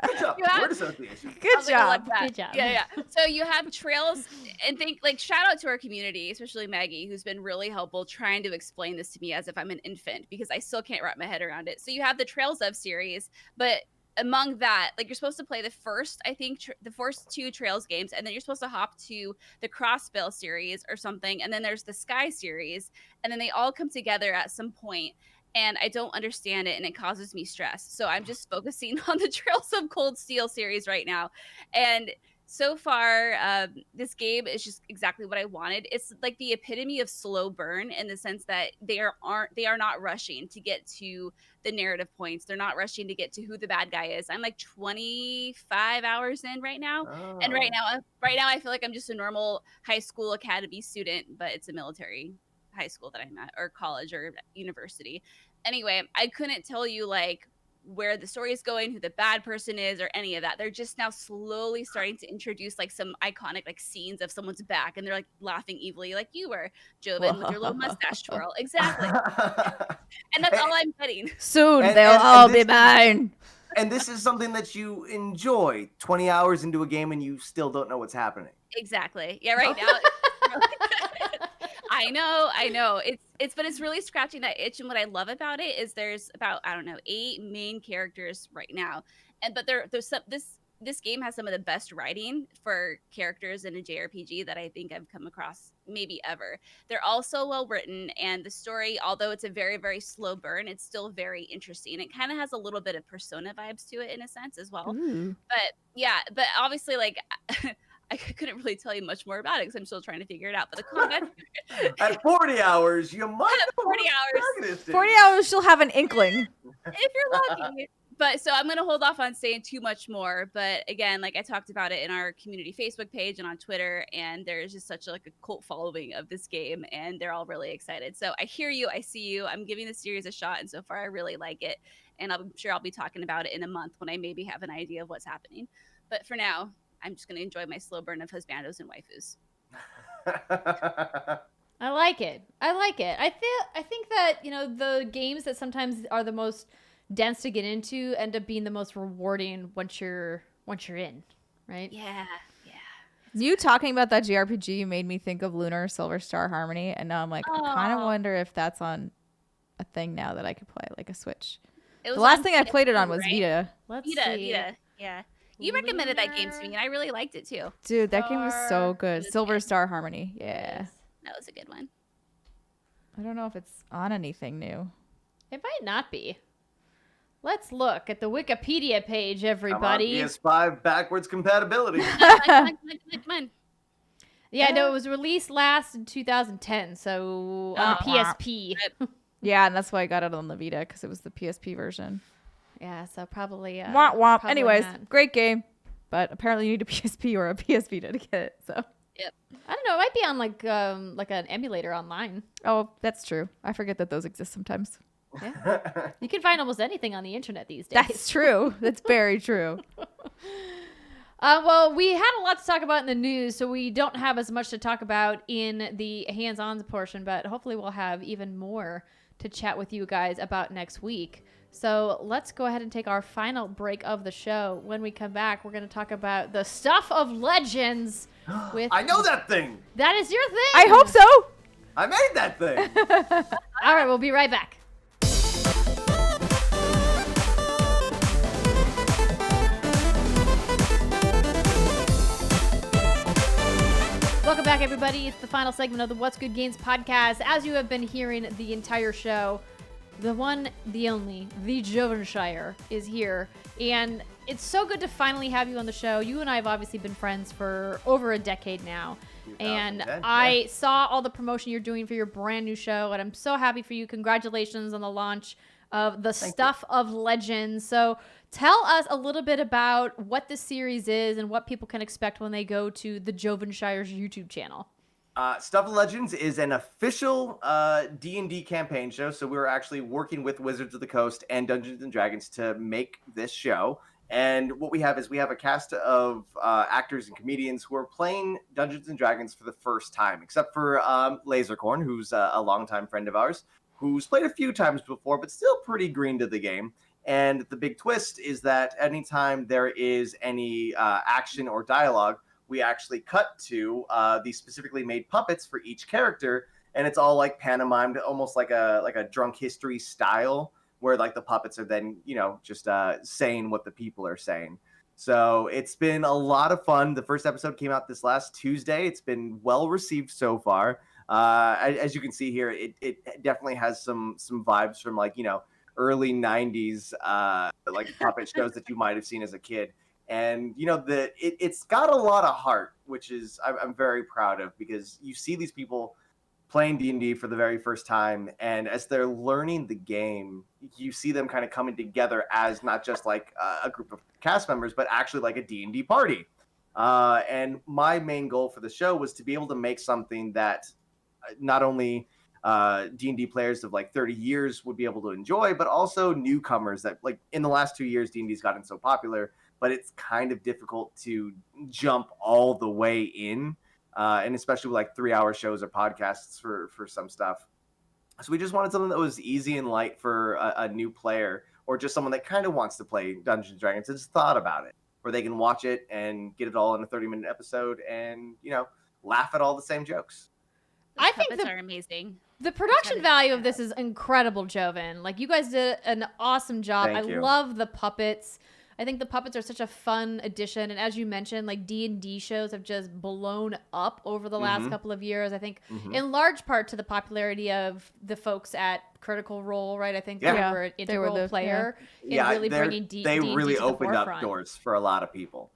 Good job. You have- Word association. Good I was like, I like job. that. Good job. Yeah. So you have trails, and shout out to our community, especially Maggie, who's been really helpful trying to explain this to me as if I'm an infant because I still can't wrap my head around it. So you have the Trails of series, but among that, like you're supposed to play the first, I think, the first 2 Trails games, and then you're supposed to hop to the Crossbill series or something, and then there's the Sky series, and then they all come together at some point. And I don't understand it, and it causes me stress. So I'm just focusing on the Trails of Cold Steel series right now. And so far, this game is just exactly what I wanted. It's like the epitome of slow burn in the sense that they are not rushing to get to the narrative points. They're not rushing to get to who the bad guy is. I'm like 25 hours in right now, and right now I feel like I'm just a normal high school academy student, but it's a military high school that I'm at, or college or university. Anyway, I couldn't tell you like where the story is going, who the bad person is, or any of that. They're just now slowly starting to introduce like some iconic like scenes of someone's back, and they're like laughing evilly, like you were, Joven, with your little mustache twirl. Exactly. And that's all I'm getting. Soon they'll all be mine. And this is something that you enjoy 20 hours into a game and you still don't know what's happening. Exactly. Yeah, right now. I know. It's really scratching that itch, and what I love about it is there's about, I don't know, 8 main characters right now. But there's some this game has some of the best writing for characters in a JRPG that I think I've come across maybe ever. They're all so well written, and the story, although it's a very, very slow burn, it's still very interesting. It kind of has a little bit of Persona vibes to it in a sense as well. But obviously, like, I couldn't really tell you much more about it because I'm still trying to figure it out. But the combat at 40 hours, you might have 40 hours. 40 hours, she'll have an inkling. If you're lucky. But so I'm going to hold off on saying too much more. But again, like I talked about it in our community Facebook page and on Twitter, and there's just such like a cult following of this game, and they're all really excited. So I hear you. I see you. I'm giving the series a shot. And so far, I really like it. And I'm sure I'll be talking about it in a month when I maybe have an idea of what's happening. But for now, I'm just going to enjoy my slow burn of husbandos and waifus. I like it. I think that, you know, the games that sometimes are the most dense to get into end up being the most rewarding once you're in, right? Yeah. You talking about that JRPG made me think of Lunar Silver Star Harmony, and now I'm like, I kind of wonder if that's on a thing now that I could play, like a Switch. The last thing I played it on was Vita. Vita. Yeah. You recommended that game to me, and I really liked it too. Dude, that game was so good. Silver Star Harmony. Yeah. That was a good one. I don't know if it's on anything new. It might not be. Let's look at the Wikipedia page, everybody. PS5 backwards compatibility. Come on. Yeah, no, it was released last in 2010, so on the PSP. Yeah, and that's why I got it on the Vita, because it was the PSP version. Yeah, so probably. Womp womp. Probably anyways, not. Great game, but apparently you need a PSP or a PS Vita to get it. So. Yep. I don't know. It might be on like an emulator online. Oh, that's true. I forget that those exist sometimes. Yeah. You can find almost anything on the internet these days. That's true. That's very true. Well, we had a lot to talk about in the news, so we don't have as much to talk about in the hands-on portion, but hopefully we'll have even more to chat with you guys about next week. So let's go ahead and take our final break of the show. When we come back, we're going to talk about the Stuff of Legends. I know that thing. That is your thing. I hope so. I made that thing. All right, we'll be right back. Welcome back, everybody. It's the final segment of the What's Good Games podcast. As you have been hearing the entire show, the one, the only, the Jovenshire is here. And it's so good to finally have you on the show. You and I have obviously been friends for over a decade now. And I saw all the promotion you're doing for your brand new show, and I'm so happy for you. Congratulations on the launch of the Stuff of Legends. So tell us a little bit about what this series is and what people can expect when they go to the Jovenshire's YouTube channel. Stuff of Legends is an official D&D campaign show, so we were actually working with Wizards of the Coast and Dungeons & Dragons to make this show. And what we have is we have a cast of actors and comedians who are playing Dungeons & Dragons for the first time, except for Lasercorn, who's a longtime friend of ours, who's played a few times before, but still pretty green to the game. And the big twist is that anytime there is any action or dialogue, we actually cut to these specifically made puppets for each character, and it's all like pantomimed, almost like a drunk history style, where like the puppets are then, you know, just saying what the people are saying. So it's been a lot of fun. The first episode came out this last Tuesday. It's been well received so far. As you can see here, it definitely has some vibes from like, you know, early 90s like puppet shows that you might have seen as a kid. And it's got a lot of heart, which is I'm very proud of, because you see these people playing D&D for the very first time, and as they're learning the game, you see them kind of coming together as not just like a group of cast members, but actually like a D&D party. And my main goal for the show was to be able to make something that not only D&D players of like 30 years would be able to enjoy, but also newcomers that, like, in the last 2 years, D&D's gotten so popular, but it's kind of difficult to jump all the way in. And especially with like 3-hour shows or podcasts for some stuff. So we just wanted something that was easy and light for a new player, or just someone that kind of wants to play Dungeons and Dragons and just thought about it, where they can watch it and get it all in a 30-minute episode and, laugh at all the same jokes. I think puppets are amazing. The production value of this is incredible, Joven. Like, you guys did an awesome job. Thank you. Love the puppets. I think the puppets are such a fun addition. And as you mentioned, like, D&D shows have just blown up over the last couple of years. I think in large part to the popularity of the folks at Critical Role, right? I think they were an integral player in really bringing D&D they really to the opened up forefront. doors for a lot of people,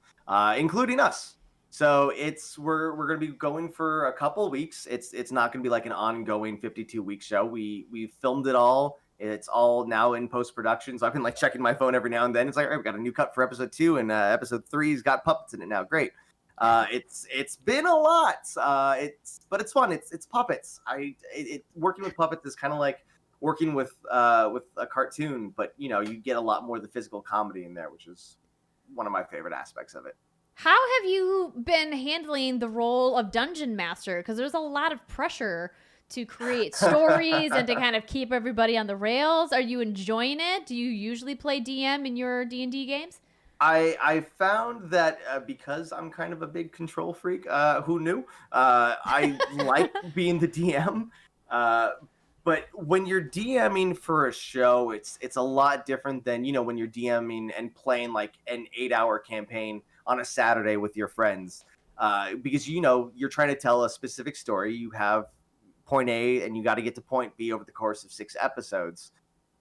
including us. So we're going to be going for a couple weeks. It's not going to be like an ongoing 52-week show. We filmed it all. It's all now in post-production, so I've been like checking my phone every now and then. It's like, all right, we got a new cut for episode 2, and episode 3's got puppets in it now. Great. It's been a lot. But it's fun. It's puppets. Working with puppets is kind of like working with a cartoon, but you get a lot more of the physical comedy in there, which is one of my favorite aspects of it. How have you been handling the role of Dungeon Master? Because there's a lot of pressure to create stories and to kind of keep everybody on the rails. Are you enjoying it? Do you usually play DM in your D&D games? I found that because I'm kind of a big control freak, who knew? I like being the DM. But when you're DMing for a show, it's a lot different than, when you're DMing and playing like an 8-hour campaign on a Saturday with your friends. Because, you're trying to tell a specific story. You have point A and you got to get to point B over the course of 6 episodes.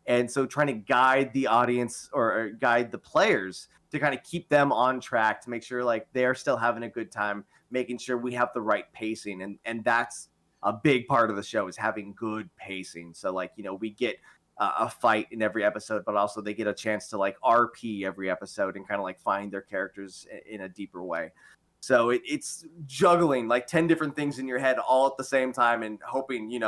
And so trying to guide the audience or guide the players to kind of keep them on track, to make sure like they're still having a good time, making sure we have the right pacing. And that's a big part of the show, is having good pacing. So like, we get a fight in every episode, but also they get a chance to like RP every episode and kind of like find their characters in a deeper way. So it's juggling like 10 different things in your head all at the same time, and hoping, you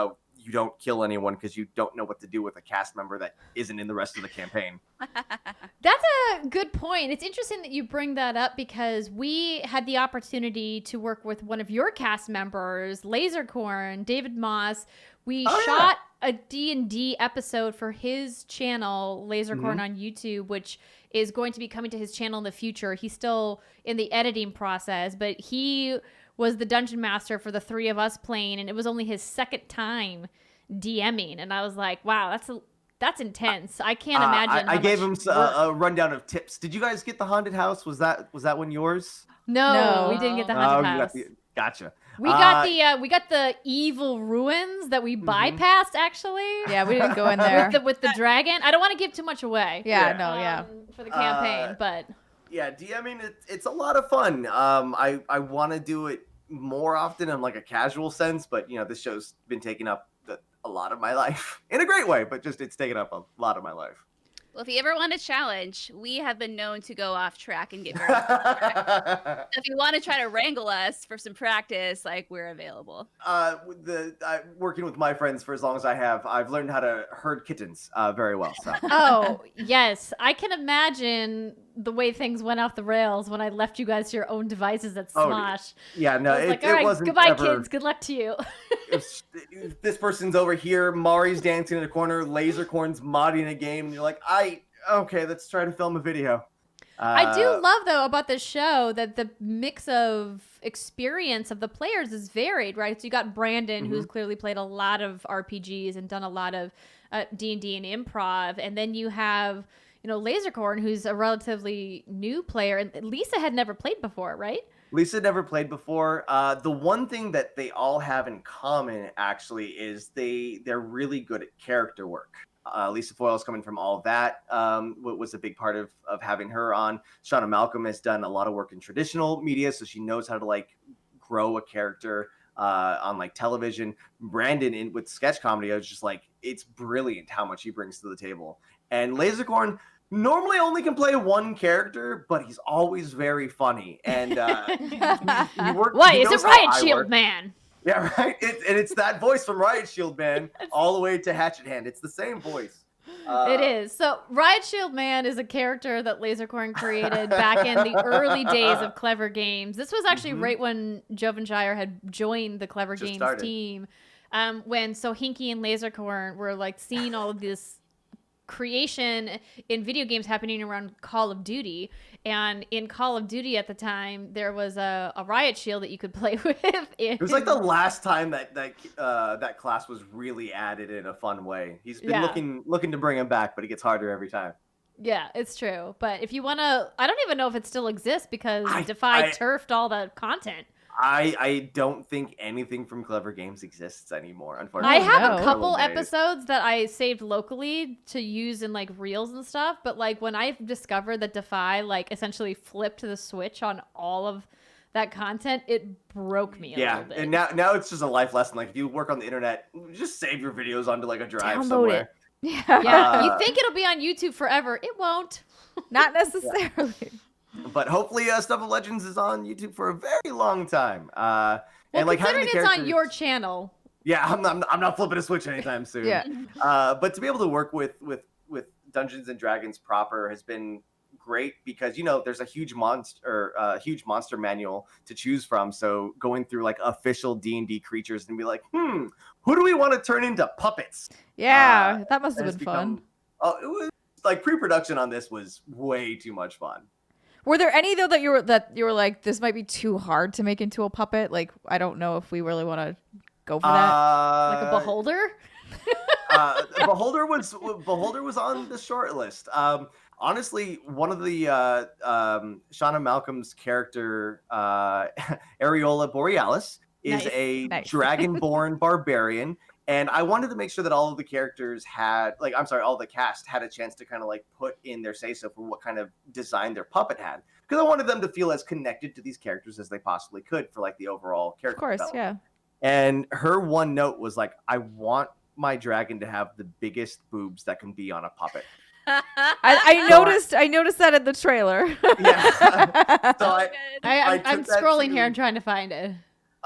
don't kill anyone because you don't know what to do with a cast member that isn't in the rest of the campaign. That's a good point. It's interesting that you bring that up, because we had the opportunity to work with one of your cast members, Lasercorn, David Moss. We shot a D&D episode for his channel, Lasercorn, on YouTube, which is going to be coming to his channel in the future. He's still in the editing process, but he was the dungeon master for the 3 of us playing, and it was only his second time DMing. And I was like, wow, that's intense. I can't imagine. I gave him a rundown of tips. Did you guys get the haunted house? Was that one yours? No, we didn't get the haunted house. Gotcha. We got the evil ruins that we bypassed. Actually, Yeah, we didn't go in there. with the dragon. I don't want to give too much away. For the campaign, but yeah, DMing it's a lot of fun. I want to do it more often in like a casual sense, but this show's been taking up a lot of my life in a great way, but just it's taken up a lot of my life. Well, if you ever want a challenge, we have been known to go off track and get very off track. If you want to try to wrangle us for some practice, like, we're available. Working with my friends for as long as I have, I've learned how to herd kittens very well. So. Oh, yes. I can imagine the way things went off the rails when I left you guys to your own devices at Smosh. Yeah, no, it wasn't. Goodbye, kids. Good luck to you. if this person's over here, Mari's dancing in a corner, Lasercorn's modding a game, and you're like, okay, let's try to film a video. I do love, though, about this show that the mix of experience of the players is varied, right? So you got Brandon, who's clearly played a lot of RPGs and done a lot of D&D and improv, and then you have Lasercorn, who's a relatively new player, and Lisa had never played before, right? Lisa never played before. The one thing that they all have in common, actually, is they're really good at character work. Lisa Foyle's coming from all that. Was a big part of having her on. Shauna Malcolm has done a lot of work in traditional media, so she knows how to like grow a character on like television. Brandon with sketch comedy, I was just like, it's brilliant how much he brings to the table. And Lasercorn normally only can play one character, but he's always very funny. And he works. What is it, Riot Shield Man? Yeah, right. And it's that voice from Riot Shield Man all the way to Hatchet Hand. It's the same voice. It is. So Riot Shield Man is a character that Lasercorn created back in the early days of Clever Games. This was actually right when Jovenshire had joined the Clever Games team. When Hinky and Lasercorn were like seeing all of this creation in video games happening around Call of Duty, and in Call of Duty at the time there was a Riot Shield that you could play with. It was like the last time that class was really added in a fun way. He's been looking to bring him back, but it gets harder every time. Yeah, it's true. But if you want to, I don't even know if it still exists because Defy turfed all the content. I don't think anything from Clever Games exists anymore, unfortunately. I have a couple episodes that I saved locally to use in like reels and stuff, but like when I discovered that Defy like essentially flipped the switch on all of that content, it broke me a little bit. And now it's just a life lesson. Like if you work on the internet, just save your videos onto like a drive somewhere. Yeah. You think it'll be on YouTube forever. It won't. Not necessarily. But hopefully Stuff of Legends is on YouTube for a very long time. And like considering it's on your channel. Yeah, I'm not flipping a switch anytime soon. Yeah. But to be able to work with Dungeons and Dragons proper has been great because there's a huge monster manual to choose from. So going through like official D&D creatures and be like, who do we want to turn into puppets? Yeah, that must have been fun. Oh, it was like pre-production on this was way too much fun. Were there any though that you were like, this might be too hard to make into a puppet? Like, I don't know if we really want to go for that. Like a beholder? Beholder was on the short list. Honestly, one of the Shauna Malcolm's character, Areola Borealis, is a dragonborn barbarian. And I wanted to make sure that all of the characters all the cast had a chance to kind of like put in their say-so for what kind of design their puppet had. Because I wanted them to feel as connected to these characters as they possibly could for like the overall character. Of course, yeah. And her one note was like, I want my dragon to have the biggest boobs that can be on a puppet. I noticed that in the trailer. Yeah. So I'm scrolling here and trying to find it.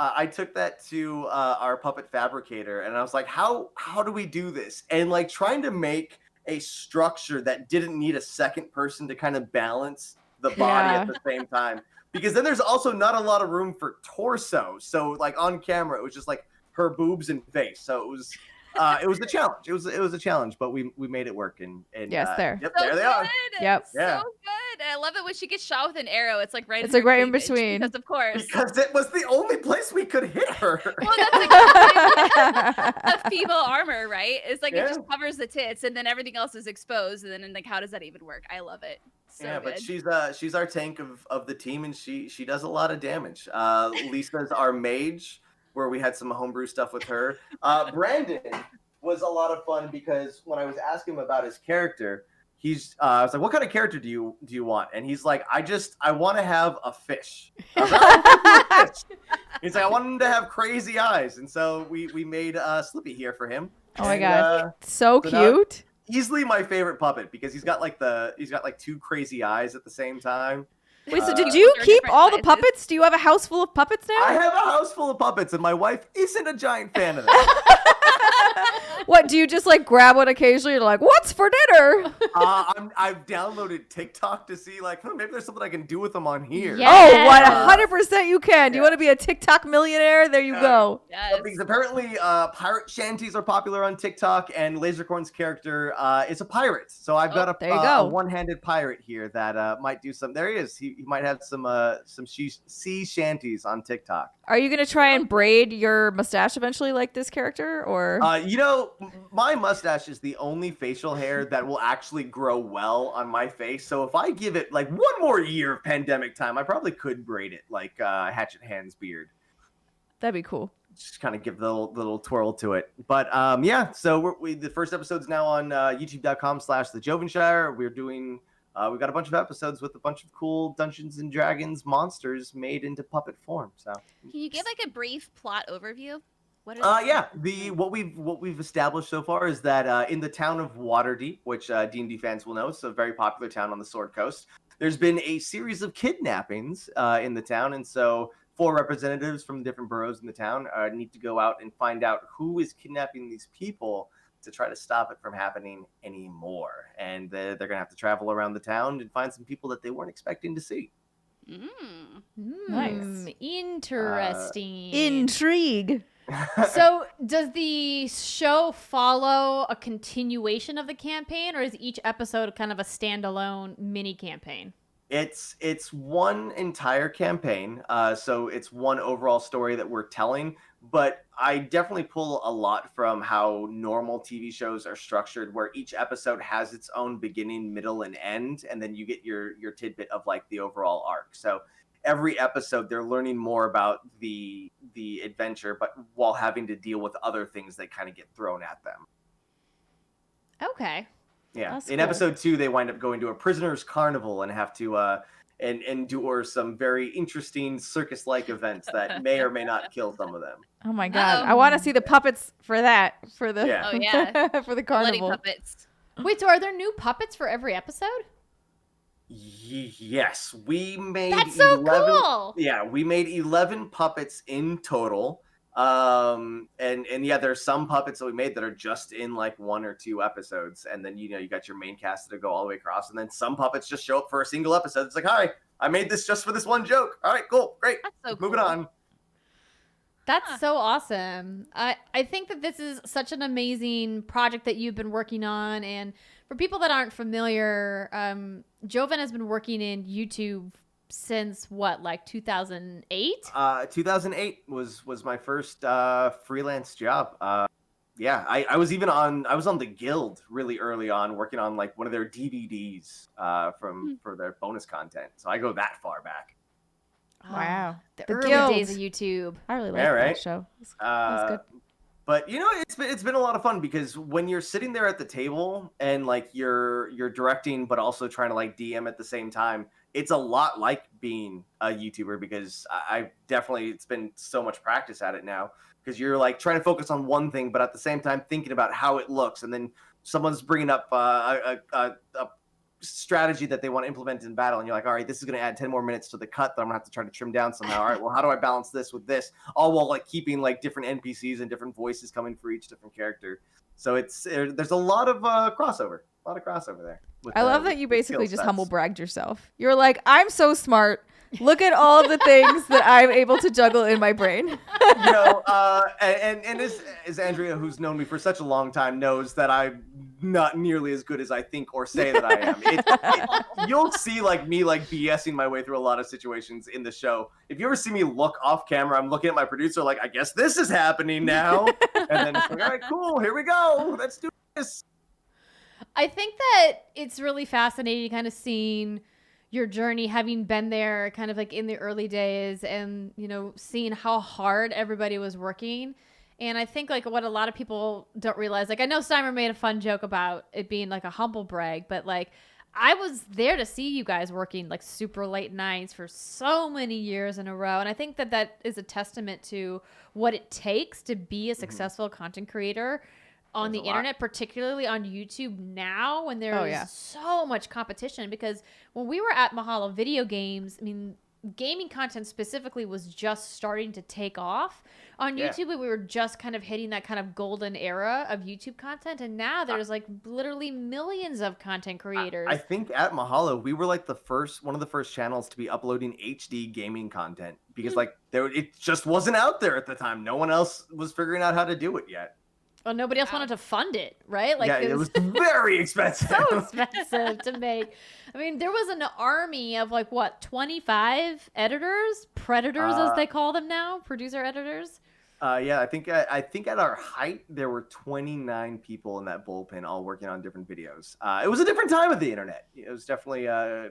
I took that to our puppet fabricator, and I was like, how do we do this? And like trying to make a structure that didn't need a second person to kind of balance the body at the same time. Because then there's also not a lot of room for torso. So like on camera, it was just like her boobs and face. So it was a challenge. It was a challenge, but we made it work. And yes, there. Yep, there they are. Yep. So good. I love it when she gets shot with an arrow. It's like right. It's like right in between. Because of course. Because it was the only place we could hit her. Well, that's like a feeble armor, right? It's like it just covers the tits, and then everything else is exposed. And then like, how does that even work? I love it. So good. But she's our tank of the team, and she does a lot of damage. Lisa's our mage, where we had some homebrew stuff with her. Brandon was a lot of fun because when I was asking him about his character, I was like, what kind of character do you want? And he's like, I want to have a fish. He's like, I want him to have crazy eyes. And so we made Slippy here for him. Oh my God. So cute. Easily my favorite puppet because he's got like two crazy eyes at the same time. Wait, so did you keep all the puppets? Do you have a house full of puppets now? I have a house full of puppets, and my wife isn't a giant fan of that. What, do you just like grab one occasionally and like, what's for dinner? I've downloaded TikTok to see like, maybe there's something I can do with them on here. Oh, 100% you can. Do you want to be a TikTok millionaire? There you go. Yes. Because apparently pirate shanties are popular on TikTok, and Lasercorn's character is a pirate. So I've got a one-handed pirate here that might do some. There he is. He might have some sea shanties on TikTok. Are you going to try and braid your mustache eventually like this character? Or my mustache is the only facial hair that will actually grow well on my face. So if I give it like one more year of pandemic time, I probably could braid it like Hatchet Hand's beard. That'd be cool. just kind of give the little twirl to it. But yeah, so the first episode's now on youtube.com/the Jovenshire. We're doing we got a bunch of episodes with a bunch of cool Dungeons and Dragons monsters made into puppet form. So Can you give like a brief plot overview? What what we've established so far is that in the town of Waterdeep, which D&D fans will know, it's a very popular town on the Sword Coast. There's been a series of kidnappings in the town, and so 4 representatives from different boroughs in the town need to go out and find out who is kidnapping these people to try to stop it from happening anymore. And they're going to have to travel around the town and find some people that they weren't expecting to see. Nice. Interesting. Intrigue. So does the show follow a continuation of the campaign, or is each episode kind of a standalone mini campaign? It's one entire campaign, so it's one overall story that we're telling, but I definitely pull a lot from how normal TV shows are structured, where each episode has its own beginning, middle, and end, and then you get your tidbit of like the overall arc. So every episode they're learning more about the adventure, but while having to deal with other things that kind of get thrown at them. Okay. Yeah. That's In cool. episode 2, they wind up going to a prisoner's carnival and have to and endure some very interesting circus-like events that may or may not kill some of them. Oh my god. I want to see the puppets for that. For the Yeah. Oh, yeah. for the Bloody carnival. puppets. Wait, so are there new puppets for every episode? Yes, we made That's so 11 cool. Yeah, we made 11 puppets in total. And yeah, there's some puppets that we made that are just in like 1 or 2 episodes, and then you got your main cast that go all the way across, and then some puppets just show up for a single episode. It's like, hi, I made this just for this one joke. All right, cool, great. That's so Moving cool. on. That's so awesome. I think that this is such an amazing project that you've been working on. And for people that aren't familiar, Joven has been working in YouTube since what, like 2008? 2008 was my first freelance job. Yeah, I was on the Guild really early on, working on like one of their DVDs for their bonus content. So I go that far back. Wow. The The early Guild. days of YouTube. I really like Yeah, right? that show. That's good. But it's been a lot of fun, because when you're sitting there at the table and like you're directing but also trying to like DM at the same time, it's a lot like being a YouTuber, because I definitely, it's been so much practice at it now, because you're like trying to focus on one thing but at the same time thinking about how it looks, and then someone's bringing up a strategy that they want to implement in battle, and you're like, all right, this is going to add 10 more minutes to the cut that I'm gonna have to try to trim down somehow. All right, well, how do I balance this with this, all while like keeping like different NPCs and different voices coming for each different character. So there's a lot of crossover there. I love that you with basically skill just sets. humble bragged yourself. You're like, I'm so smart. Look at all the things that I'm able to juggle in my brain. And as Andrea, who's known me for such a long time, knows that I'm not nearly as good as I think or say that I am. You'll see like me like BSing my way through a lot of situations in the show. If you ever see me look off camera, I'm looking at my producer like, I guess this is happening now. And then it's like, all right, cool, here we go. Let's do this. I think that it's really fascinating kind of seeing your journey, having been there kind of like in the early days, and, seeing how hard everybody was working. And I think like what a lot of people don't realize, like I know Steimer made a fun joke about it being like a humble brag, but like I was there to see you guys working like super late nights for so many years in a row. And I think that that is a testament to what it takes to be a successful content creator on the internet, particularly on YouTube now, when there's so much competition. Because when we were at Mahalo Video Games, I mean, gaming content specifically was just starting to take off on YouTube. We were just kind of hitting that kind of golden era of YouTube content, and now there's like literally millions of content creators. I think at Mahalo we were like one of the first channels to be uploading HD gaming content, because like it just wasn't out there at the time. No one else was figuring out how to do it yet. Well, nobody else wanted to fund it, right? Like it was very expensive. So expensive to make. I mean, there was an army of like 25 editors, predators as they call them now, producer editors. I think at our height there were 29 people in that bullpen, all working on different videos. It was a different time of the internet. It was definitely a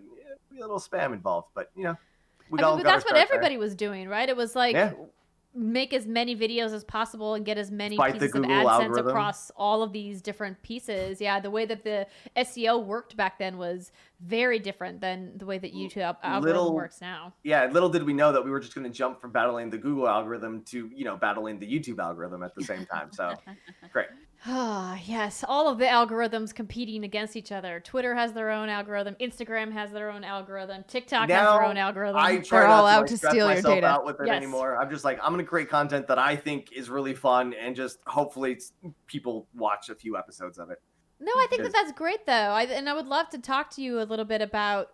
little spam involved, but but that's what everybody was doing, right? It was like make as many videos as possible and get as many Fight the pieces of Google AdSense algorithm. across all of these different pieces. Yeah, the way that the SEO worked back then was very different than the way that YouTube algorithm works now. Yeah, little did we know that we were just going to jump from battling the Google algorithm to, battling the YouTube algorithm at the same time. So, great. Ah, yes, all of the algorithms competing against each other. Twitter has their own algorithm. Instagram has their own algorithm. TikTok has their own algorithm. I try They're not all to, out like, to stress steal your myself data. out with it Yes. anymore. I'm just like, I'm going to create content that I think is really fun and just hopefully people watch a few episodes of it. No, I think that that's great, though. And I would love to talk to you a little bit about,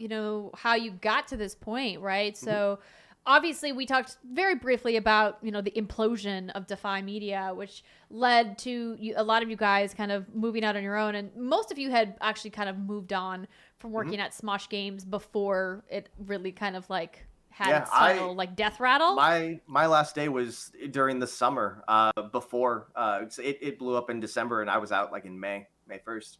how you got to this point, right? So obviously we talked very briefly about, the implosion of Defy Media, which led to a lot of you guys kind of moving out on your own. And most of you had actually kind of moved on from working at Smosh Games before it really kind of like had its final like death rattle. My last day was during the summer before it blew up in December, and I was out like in May 1st.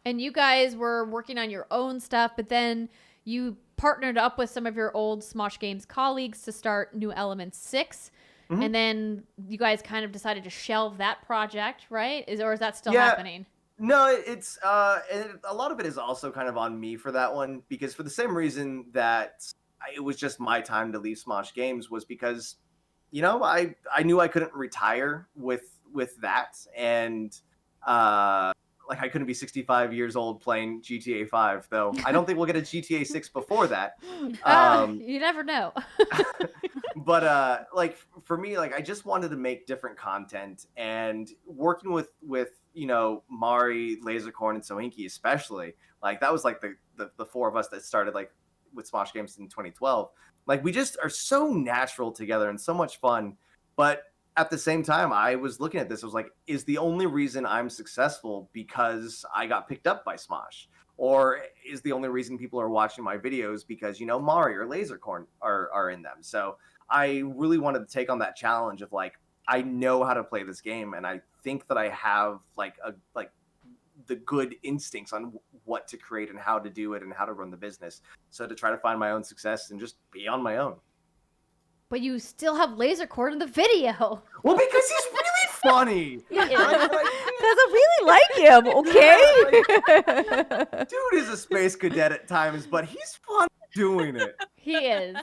And you guys were working on your own stuff, but then you partnered up with some of your old Smosh Games colleagues to start New Elements 6. And then you guys kind of decided to shelve that project, right? Or is that still happening? No, it's and a lot of it is also kind of on me for that one, because for the same reason that it was just my time to leave Smosh Games was because, I knew I couldn't retire with that, and like I couldn't be 65 years old playing GTA 5, though. I don't think we'll get a GTA 6 before that. You never know. But like for me, like I just wanted to make different content, and working with Mari, Lasercorn, and Sohinki especially, like that was like the four of us that started like with Smosh Games in 2012. Like we just are so natural together and so much fun. But at the same time, I was looking at this, I was like, is the only reason I'm successful because I got picked up by Smosh? Or is the only reason people are watching my videos because, Mari or Lasercorn are in them? So I really wanted to take on that challenge of like, I know how to play this game, and I think that I have like the good instincts on what to create and how to do it and how to run the business. So to try to find my own success and just be on my own. But you still have Lasercorn in the video. Well, because he's really funny. Because I really like him, okay? Dude is a space cadet at times, but he's fun doing it. He is.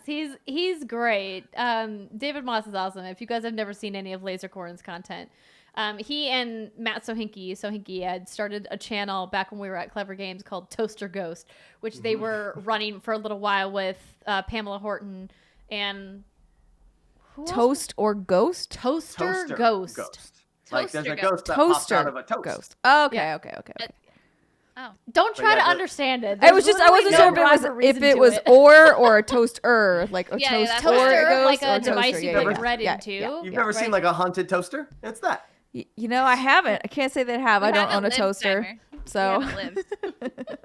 He's great. David Moss is awesome. If you guys have never seen any of Lasercorn's content, he and Matt Sohinki had started a channel back when we were at Clever Games called Toaster Ghost, which they were running for a little while with Pamela Horton and Toast or Ghost? Toaster Ghost. Like there's a Toaster ghost that pops out of a toast. Ghost. Oh, okay, Yeah. okay. Oh, Don't try yeah, to but- understand it. I was just, I wasn't sure if it was or a toaster, like a Yeah, toast that's or what Toaster, a ghost like or a toaster. device you Yeah, put yeah, bread yeah, into. yeah. You've never seen like a haunted toaster? It's that. I haven't. I can't say that I have. I don't own a lived, toaster. Steimer. So We haven't lived.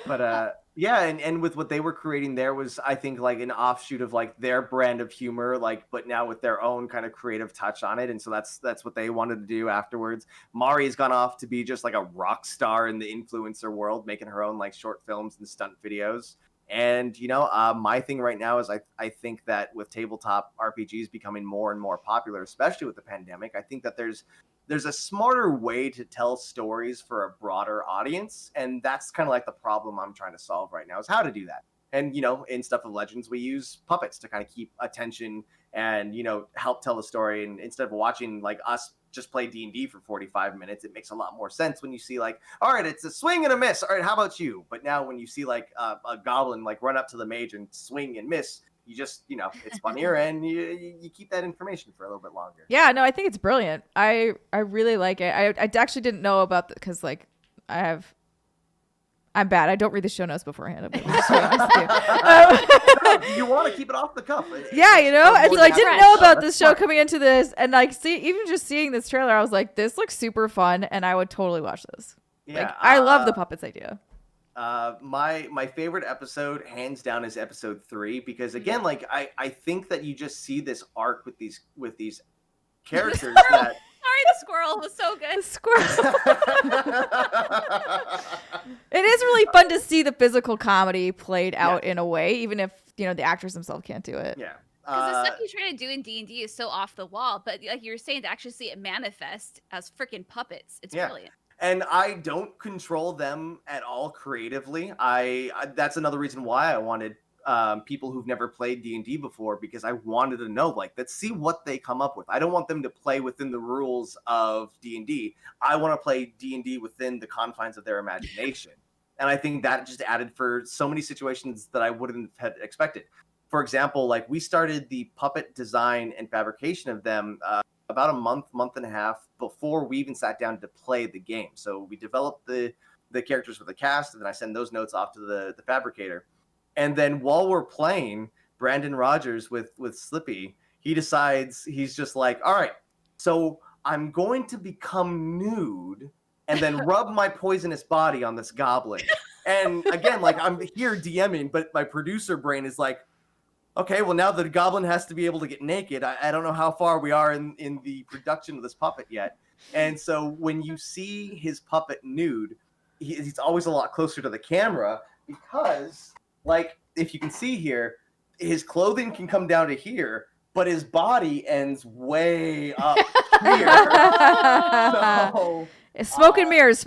But yeah, and with what they were creating there was, I think, like an offshoot of like their brand of humor, like, but now with their own kind of creative touch on it. And so that's what they wanted to do afterwards. Mari's gone off to be just like a rock star in the influencer world, making her own like short films and stunt videos. And my thing right now is I think that with tabletop RPGs becoming more and more popular, especially with the pandemic, I think that there's a smarter way to tell stories for a broader audience. And that's kind of like the problem I'm trying to solve right now, is how to do that. And, in Stuff of Legends, we use puppets to kind of keep attention and, help tell the story. And instead of watching like us just play D&D for 45 minutes, it makes a lot more sense when you see like, all right, it's a swing and a miss. All right, how about you? But now when you see like a goblin like run up to the mage and swing and miss, you just, it's funnier, and you keep that information for a little bit longer. yeah, no, I think it's brilliant. I really like it. I actually didn't know about because like I'm bad. I don't read the show notes beforehand. I'm just being honest with you. You want to keep it off the cuff. Yeah, and so I didn't fresh. know about That's this show smart. coming into this, and like even just seeing this trailer, I was like, this looks super fun, and I would totally watch this. Yeah, Like, I love the puppets idea. My favorite episode, hands down, is episode 3, because again, like I think that you just see this arc with these characters that. Sorry, the squirrel was so good. Squirrel. It is really fun to see the physical comedy played out in a way, even if the actors themselves can't do it. Yeah. Because the stuff you try to do in D&D is so off the wall, but like you were saying, to actually see it manifest as freaking puppets, it's brilliant. And I don't control them at all creatively. I that's another reason why I wanted people who've never played D&D before, because I wanted to know, like, let's see what they come up with. I don't want them to play within the rules of D&D. I want to play D&D within the confines of their imagination. And I think that just added for so many situations that I wouldn't have expected. For example, like, we started the puppet design and fabrication of them about a month and a half before we even sat down to play the game. So we developed the characters for the cast, and then I send those notes off to the fabricator. And then while we're playing, Brandon Rogers with Slippy, he decides, he's just like, all right, so I'm going to become nude and then rub my poisonous body on this goblin. And again, like, I'm here DMing, but my producer brain is like, okay, well, now the goblin has to be able to get naked. I don't know how far we are in the production of this puppet yet. And so when you see his puppet nude, he's always a lot closer to the camera, because, like, if you can see here, his clothing can come down to here, but his body ends way up here. So, smoke and mirrors.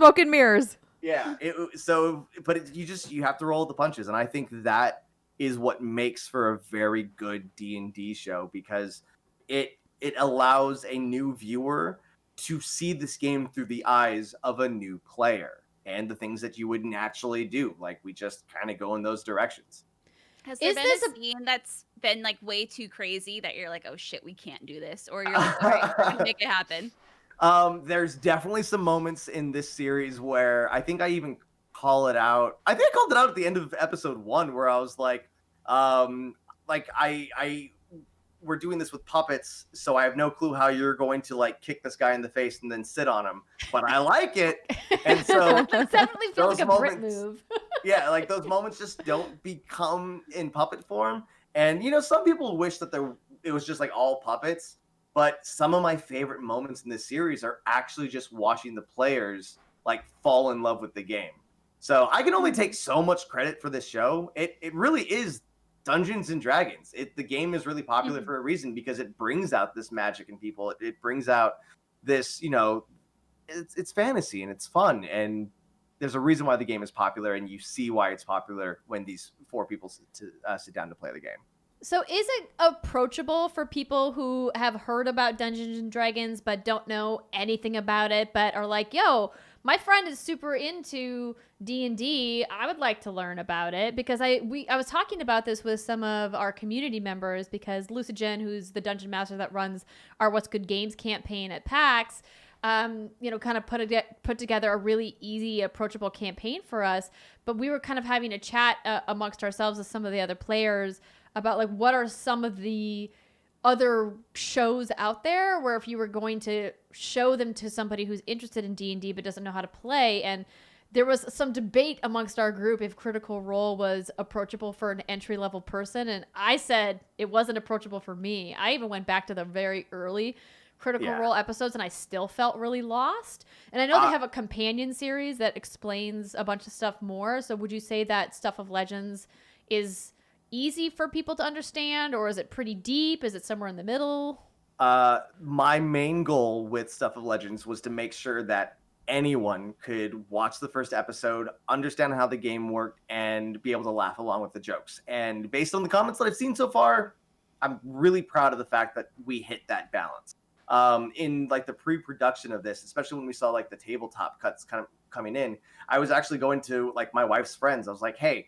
Yeah. You have to roll the punches, and I think that is what makes for a very good D&D show, because it allows a new viewer to see this game through the eyes of a new player, and the things that you wouldn't actually do. Like, we just kind of go in those directions. Has there been a scene that's been like way too crazy that you're like, oh shit, we can't do this? Or you're like, all right, we're gonna make it happen? There's definitely some moments in this series where I think I even call it out. I think I called it out at the end of episode 1, where I was like, we're doing this with puppets, so I have no clue how you're going to, like, kick this guy in the face and then sit on him, but I like it. And so that definitely feels like a Britt move. Yeah, like, those moments just don't become in puppet form. And, you know, some people wish that it was just like all puppets, but some of my favorite moments in this series are actually just watching the players, like, fall in love with the game. So I can only take so much credit for this show. It really is Dungeons and Dragons. The game is really popular for a reason, because it brings out this magic in people. It brings out this, you know, it's fantasy and it's fun, and there's a reason why the game is popular, and you see why it's popular when these 4 people sit down to play the game. So is it approachable for people who have heard about Dungeons and Dragons but don't know anything about it, but are like, yo, my friend is super into D&D. I would like to learn about it, because I was talking about this with some of our community members, because Lucid Jen, who's the dungeon master that runs our What's Good Games campaign at PAX, you know, kind of put together a really easy, approachable campaign for us. But we were kind of having a chat amongst ourselves with some of the other players about, like, what are some of the other shows out there where if you were going to show them to somebody who's interested in D&D but doesn't know how to play. And there was some debate amongst our group if Critical Role was approachable for an entry-level person, and I said it wasn't approachable for me. I even went back to the very early Critical Role episodes, and I still felt really lost. And I know they have a companion series that explains a bunch of stuff more. So would you say that Stuff of Legends is easy for people to understand, or is it pretty deep? Is it somewhere in the middle? My main goal with Stuff of Legends was to make sure that anyone could watch the first episode, understand how the game worked, and be able to laugh along with the jokes. And based on the comments that I've seen so far, I'm really proud of the fact that we hit that balance. In, like, the pre-production of this, especially when we saw, like, the tabletop cuts kind of coming in, I was actually going to, like, my wife's friends. I was like, hey,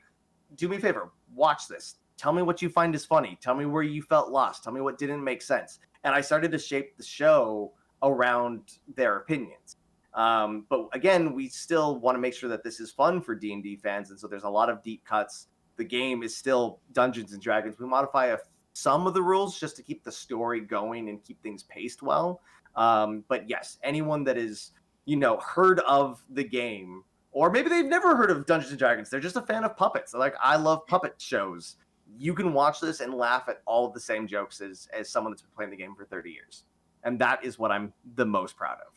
do me a favor, watch this. Tell me what you find is funny. Tell me where you felt lost. Tell me what didn't make sense. And I started to shape the show around their opinions. But again, we still want to make sure that this is fun for D&D fans. And so there's a lot of deep cuts. The game is still Dungeons and Dragons. We modify some of the rules just to keep the story going and keep things paced well. But yes, anyone that is, you know, heard of the game, or maybe they've never heard of Dungeons and Dragons, they're just a fan of puppets. They're like, I love puppet shows. You can watch this and laugh at all of the same jokes as someone that's been playing the game for 30 years. And that is what I'm the most proud of.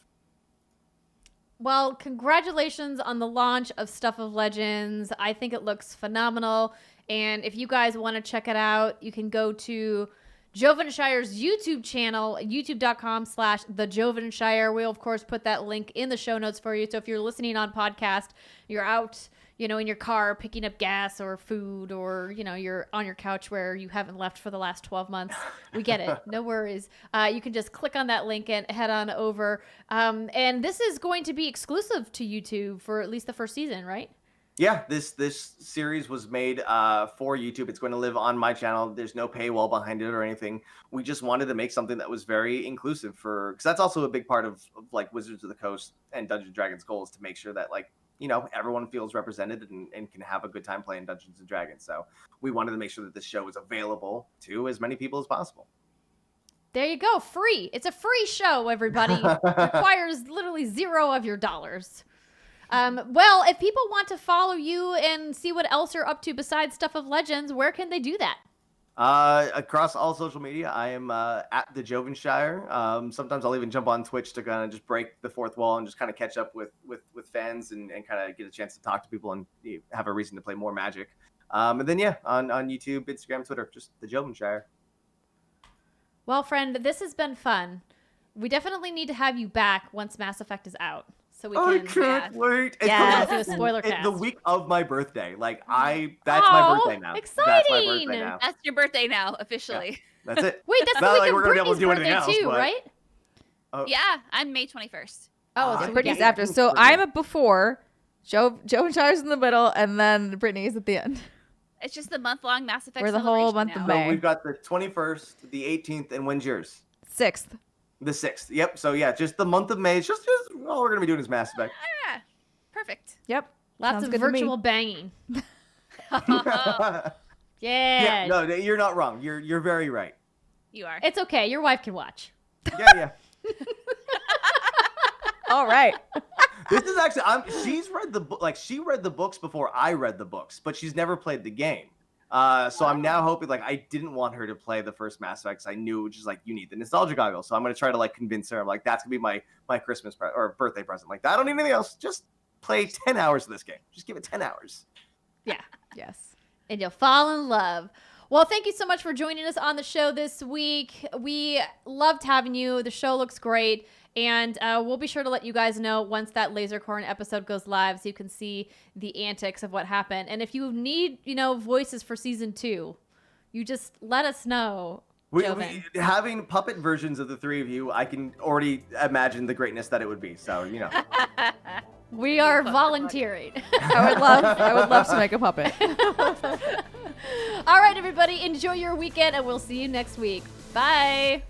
Well, congratulations on the launch of Stuff of Legends. I think it looks phenomenal. And if you guys want to check it out, you can go to Jovenshire's YouTube channel, youtube.com/the Jovenshire. We'll, of course, put that link in the show notes for you. So if you're listening on podcast, you're out, in your car picking up gas or food, or, you're on your couch where you haven't left for the last 12 months. We get it. No worries. You can just click on that link and head on over. And this is going to be exclusive to YouTube for at least the first season, right? Yeah, this series was made for YouTube. It's going to live on my channel. There's no paywall behind it or anything. We just wanted to make something that was very inclusive because that's also a big part of like Wizards of the Coast and Dungeons & Dragons goals, to make sure that everyone feels represented and can have a good time playing Dungeons & Dragons. So we wanted to make sure that this show is available to as many people as possible. There you go. Free. It's a free show, everybody. Requires literally $0 of your dollars. Well, if people want to follow you and see what else you're up to besides Stuff of Legends, where can they do that? Across all social media, I am at the Jovenshire. Sometimes I'll even jump on Twitch to kind of just break the fourth wall and just kind of catch up with fans and kind of get a chance to talk to people and have a reason to play more Magic. And then, on YouTube, Instagram, Twitter, just the Jovenshire. Well, friend, this has been fun. We definitely need to have you back once Mass Effect is out. So we I can can't wait. Yeah, do a spoiler cast. The week of my birthday. That's my birthday now. Exciting. That's my birthday now. That's your birthday now, officially. Yeah, that's it. Wait, that's the Not week like of we're gonna be able Brittany's to do anything birthday else, too, but- right? Oh, Yeah, I'm May 21st. Oh, So so Brittany's yeah. after. So I'm a before. Jovenshire's in the middle, and then Brittany's at the end. It's just the month-long Mass Effect We're the whole celebration month now. of So May. we've got the 21st, the 18th, and when's yours? 6th. The 6th. Yep. So just the month of May. It's just all we're gonna be doing is Mass Effect. Yeah, perfect. Yep. Lots Sounds of good to me. virtual banging. Oh, Yeah. No, you're not wrong. You're very right. you are. It's okay. Your wife can watch. Yeah. All right. This is actually she's read the book. Like, she read the books before I read the books, but she's never played the game. So I'm now hoping, I didn't want her to play the first Mass Effect because I knew it was just you need the nostalgia goggles. So I'm gonna try to convince her. I'm like, that's gonna be my Christmas or birthday present. I don't need anything else. Just play 10 hours of this game. Just give it 10 hours. Yeah. Yes. And you'll fall in love. Well, thank you so much for joining us on the show this week. We loved having you. The show looks great. And we'll be sure to let you guys know once that Lasercorn episode goes live so you can see the antics of what happened. And if you need, voices for season 2, you just let us know. Joven. Having puppet versions of the three of you, I can already imagine the greatness that it would be. So, We are volunteering. I would love to make a puppet. All right, everybody, enjoy your weekend, and we'll see you next week. Bye.